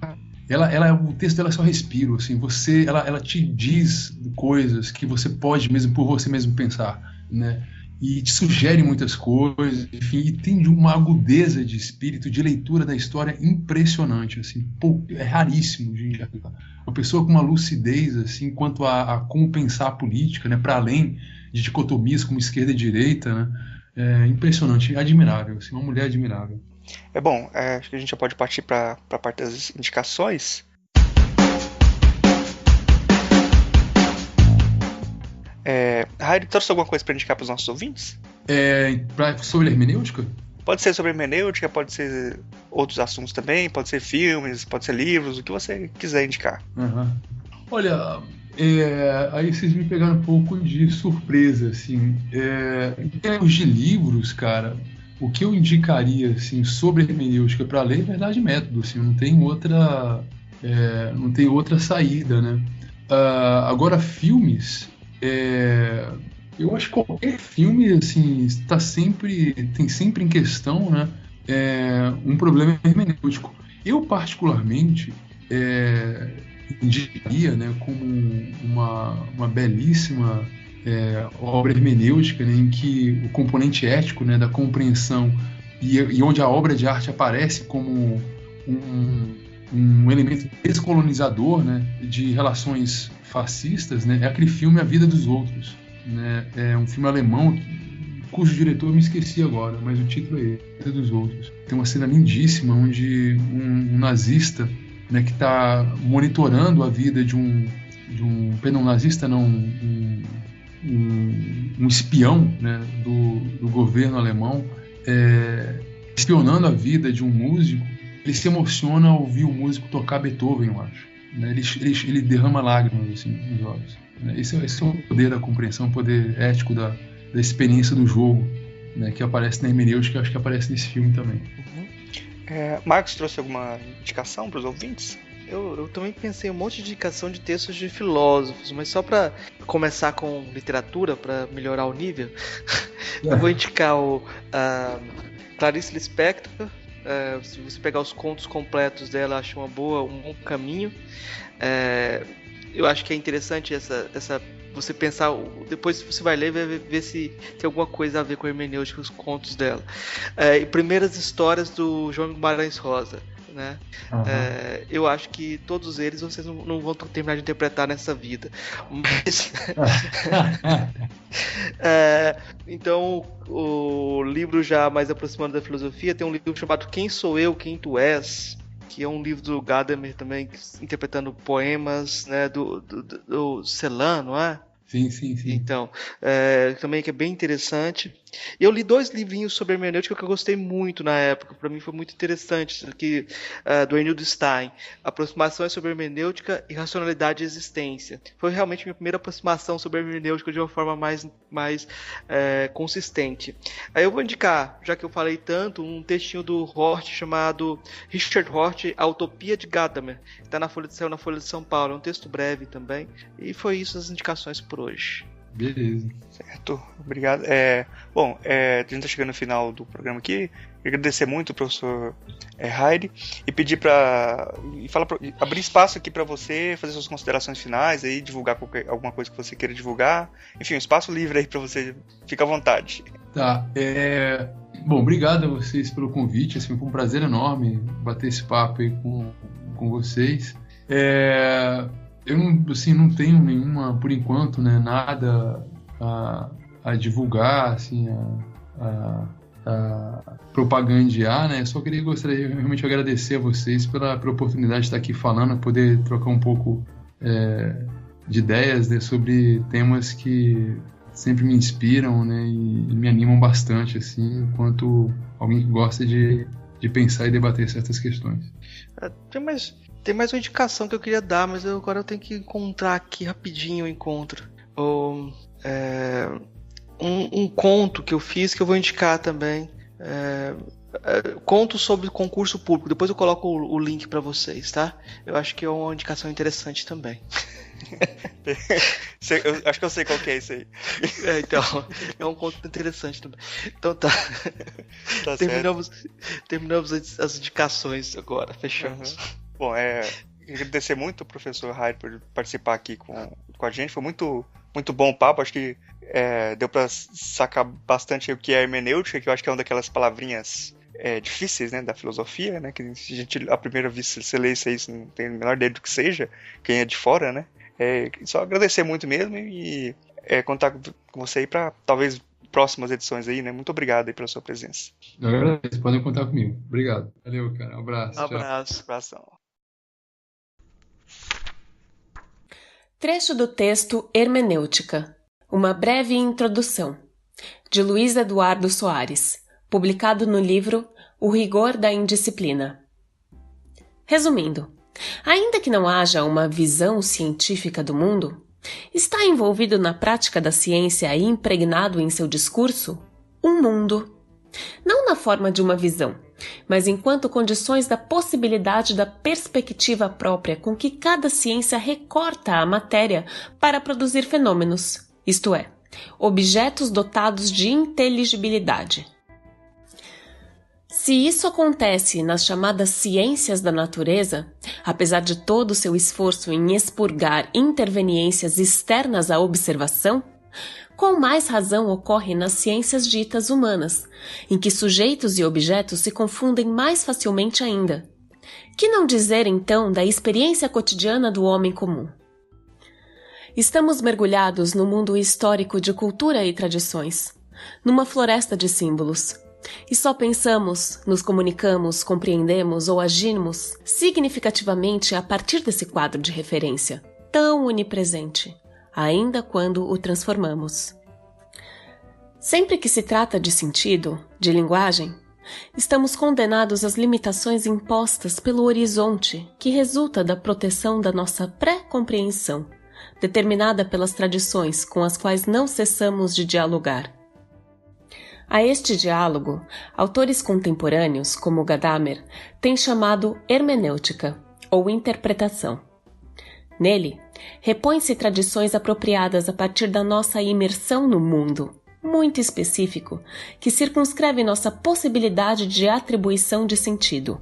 O texto dela é só respiro, assim, ela te diz coisas que você pode mesmo por você mesmo pensar, né, e te sugere muitas coisas, enfim, e tem uma agudeza de espírito, de leitura da história impressionante, assim, é raríssimo de enxergar. Uma pessoa com uma lucidez, assim, quanto a como pensar a política, né, para além de dicotomias como esquerda e direita, né, é impressionante, admirável, assim, uma mulher admirável. Acho que a gente já pode partir para a parte das indicações. Heidi, trouxe alguma coisa para indicar para os nossos ouvintes? Sobre hermenêutica? Pode ser sobre hermenêutica, pode ser outros assuntos também, pode ser filmes, pode ser livros, o que você quiser indicar. Uhum. Olha, aí vocês me pegaram um pouco de surpresa, assim. Em termos de livros, cara, o que eu indicaria, assim, sobre hermenêutica para ler é Verdade e Método, assim, não tem outra Não tem outra saída, né? Agora, filmes, eu acho que qualquer filme assim, tem sempre em questão, né, um problema hermenêutico. Eu, particularmente, indicaria, né, como uma belíssima obra hermenêutica, né, em que o componente ético, né, da compreensão e onde a obra de arte aparece como um elemento descolonizador, né, de relações fascistas, né, é aquele filme A Vida dos Outros, né, é um filme alemão cujo diretor eu me esqueci agora, mas o título é A Vida dos Outros. Tem uma cena lindíssima onde um nazista, né, que está monitorando a vida de um nazista não, um espião, né, do governo alemão, espionando a vida de um músico. Ele se emociona ao ouvir o músico tocar Beethoven, eu acho. Né? Ele derrama lágrimas assim, nos olhos. Né? Esse é o poder da compreensão, o poder ético da experiência do jogo, né? Que aparece na hermenêutica, que eu acho que aparece nesse filme também. Marcos trouxe alguma indicação para os ouvintes? Eu também pensei em um monte de indicação de textos de filósofos, mas só para começar com literatura, para melhorar o nível, eu vou indicar o Clarice Lispector. Se você pegar os contos completos dela, acho um bom caminho. Eu acho que é interessante você pensar, depois você vai ler e ver se tem alguma coisa a ver com a hermenêutica, os contos dela. E Primeiras Histórias do João Guimarães Rosa, né? Uhum. Eu acho que todos eles vocês não vão terminar de interpretar nessa vida, mas então o livro já mais aproximando da filosofia, tem um livro chamado Quem Sou Eu, Quem Tu És, que é um livro do Gadamer também, interpretando poemas, né, do Celan, não é? Sim. Então, também que é bem interessante. Eu li 2 livrinhos sobre hermenêutica que eu gostei muito na época. Para mim foi muito interessante. Aqui, do Arnildo Stein. Aproximações sobre hermenêutica e racionalidade e existência. Foi realmente minha primeira aproximação sobre hermenêutica de uma forma mais consistente. Aí eu vou indicar, já que eu falei tanto, um textinho do Hort chamado Richard Hort, A Utopia de Gadamer. Está saiu na Folha de São Paulo. É um texto breve também. E foi isso as indicações por hoje. Beleza. Certo, obrigado. A gente está chegando no final do programa aqui. Queria agradecer muito ao professor Heide e pedir abrir espaço aqui para você fazer suas considerações finais, aí, divulgar alguma coisa que você queira divulgar. Enfim, um espaço livre aí para você. Fica à vontade. Tá. Bom, obrigado a vocês pelo convite. Assim, foi um prazer enorme bater esse papo aí com vocês. Eu não tenho nenhuma, por enquanto, né, nada a divulgar, assim, a propagandear, né? Só gostaria realmente de agradecer a vocês pela oportunidade de estar aqui falando, poder trocar um pouco de ideias, né, sobre temas que sempre me inspiram, né, e me animam bastante, assim, enquanto alguém que gosta de pensar e debater certas questões. Tem mais uma indicação que eu queria dar, mas agora eu tenho que encontrar aqui rapidinho o encontro. Um conto que eu fiz que eu vou indicar também. Conto sobre concurso público. Depois eu coloco o link para vocês, tá? Eu acho que é uma indicação interessante também. Eu acho que eu sei qual que é isso aí. Então, é um conto interessante também. Então tá. Terminamos as indicações agora. Fechamos. Uhum. Bom, agradecer muito ao professor Heide por participar aqui com a gente. Foi muito, muito bom o papo. Acho que deu para sacar bastante o que é hermenêutica, que eu acho que é uma daquelas palavrinhas difíceis, né, da filosofia, né, que a primeira vez que você lê isso aí, você não tem a menor ideia do que seja, quem é de fora, né. Só agradecer muito mesmo e contar com você aí para talvez próximas edições aí, né. Muito obrigado aí pela sua presença. Eu agradeço, podem contar comigo. Obrigado. Valeu, cara. Um abraço. Abração. Trecho do texto Hermenêutica. Uma breve introdução. De Luiz Eduardo Soares. Publicado no livro O Rigor da Indisciplina. Resumindo, ainda que não haja uma visão científica do mundo, está envolvido na prática da ciência e impregnado em seu discurso um mundo. Não na forma de uma visão, mas enquanto condições da possibilidade da perspectiva própria com que cada ciência recorta a matéria para produzir fenômenos, isto é, objetos dotados de inteligibilidade. Se isso acontece nas chamadas ciências da natureza, apesar de todo o seu esforço em expurgar interveniências externas à observação, com mais razão ocorre nas ciências ditas humanas, em que sujeitos e objetos se confundem mais facilmente ainda. Que não dizer, então, da experiência cotidiana do homem comum? Estamos mergulhados no mundo histórico de cultura e tradições, numa floresta de símbolos, e só pensamos, nos comunicamos, compreendemos ou agimos significativamente a partir desse quadro de referência, tão onipresente, ainda quando o transformamos. Sempre que se trata de sentido, de linguagem, estamos condenados às limitações impostas pelo horizonte que resulta da proteção da nossa pré-compreensão, determinada pelas tradições com as quais não cessamos de dialogar. A este diálogo, autores contemporâneos, como Gadamer, têm chamado hermenêutica, ou interpretação. Nele, repõem-se tradições apropriadas a partir da nossa imersão no mundo, muito específico, que circunscreve nossa possibilidade de atribuição de sentido.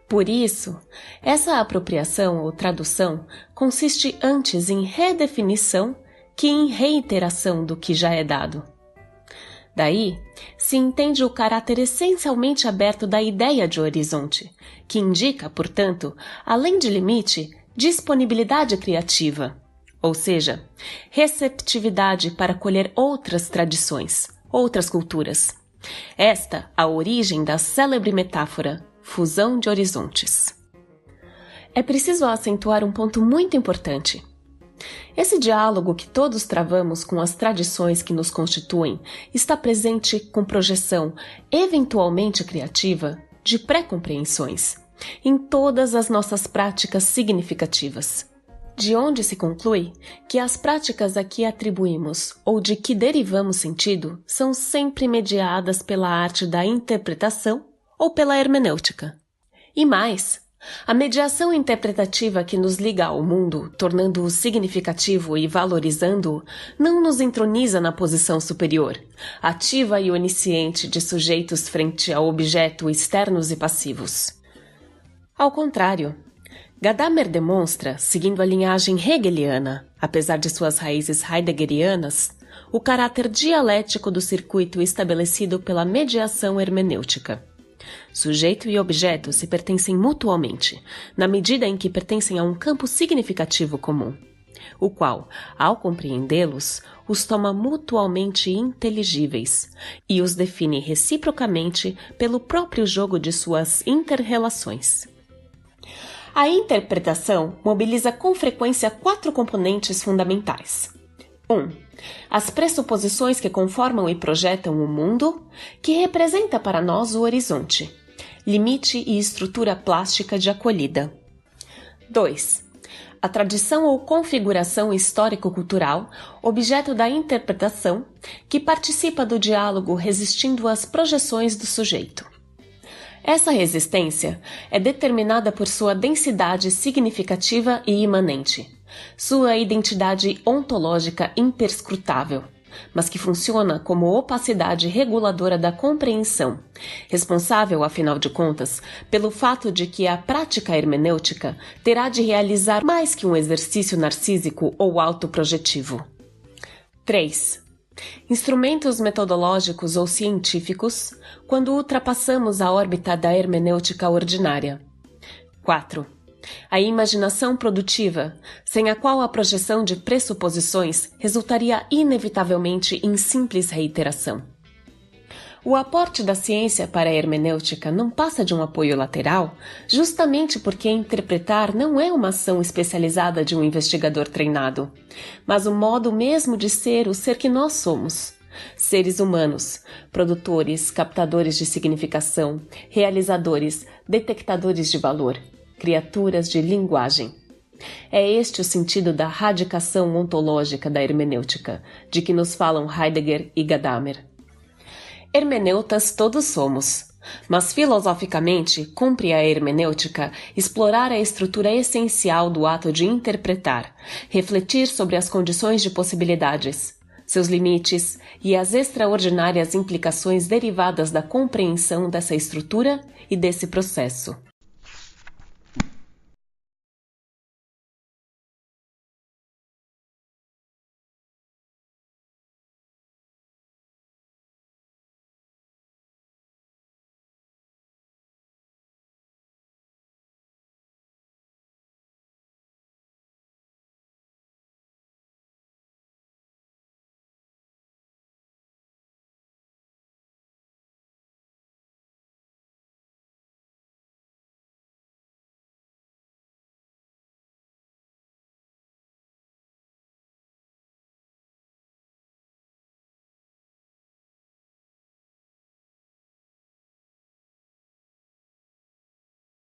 Por isso, essa apropriação ou tradução consiste antes em redefinição que em reiteração do que já é dado. Daí, se entende o caráter essencialmente aberto da ideia de horizonte, que indica, portanto, além de limite, disponibilidade criativa, ou seja, receptividade para acolher outras tradições, outras culturas. Esta a origem da célebre metáfora, fusão de horizontes. É preciso acentuar um ponto muito importante. Esse diálogo que todos travamos com as tradições que nos constituem está presente com projeção, eventualmente criativa, de pré-compreensões, em todas as nossas práticas significativas. De onde se conclui que as práticas a que atribuímos ou de que derivamos sentido são sempre mediadas pela arte da interpretação ou pela hermenêutica. E mais, a mediação interpretativa que nos liga ao mundo, tornando-o significativo e valorizando-o, não nos entroniza na posição superior, ativa e onisciente de sujeitos frente ao objeto externos e passivos. Ao contrário, Gadamer demonstra, seguindo a linhagem hegeliana, apesar de suas raízes heideggerianas, o caráter dialético do circuito estabelecido pela mediação hermenêutica. Sujeito e objeto se pertencem mutuamente, na medida em que pertencem a um campo significativo comum, o qual, ao compreendê-los, os toma mutualmente inteligíveis e os define reciprocamente pelo próprio jogo de suas inter-relações. A interpretação mobiliza com frequência 4 componentes fundamentais. 1. As pressuposições que conformam e projetam o mundo, que representa para nós o horizonte, limite e estrutura plástica de acolhida. 2. A tradição ou configuração histórico-cultural, objeto da interpretação, que participa do diálogo resistindo às projeções do sujeito. Essa resistência é determinada por sua densidade significativa e imanente, sua identidade ontológica imperscrutável, mas que funciona como opacidade reguladora da compreensão, responsável, afinal de contas, pelo fato de que a prática hermenêutica terá de realizar mais que um exercício narcísico ou autoprojetivo. 3. Instrumentos metodológicos ou científicos, quando ultrapassamos a órbita da hermenêutica ordinária. 4. A imaginação produtiva, sem a qual a projeção de pressuposições resultaria inevitavelmente em simples reiteração. O aporte da ciência para a hermenêutica não passa de um apoio lateral, justamente porque interpretar não é uma ação especializada de um investigador treinado, mas o modo mesmo de ser o ser que nós somos. Seres humanos, produtores, captadores de significação, realizadores, detectadores de valor, criaturas de linguagem. É este o sentido da radicação ontológica da hermenêutica, de que nos falam Heidegger e Gadamer. Hermeneutas todos somos. Mas filosoficamente, cumpre à hermenêutica explorar a estrutura essencial do ato de interpretar, refletir sobre as condições de possibilidades, seus limites e as extraordinárias implicações derivadas da compreensão dessa estrutura e desse processo.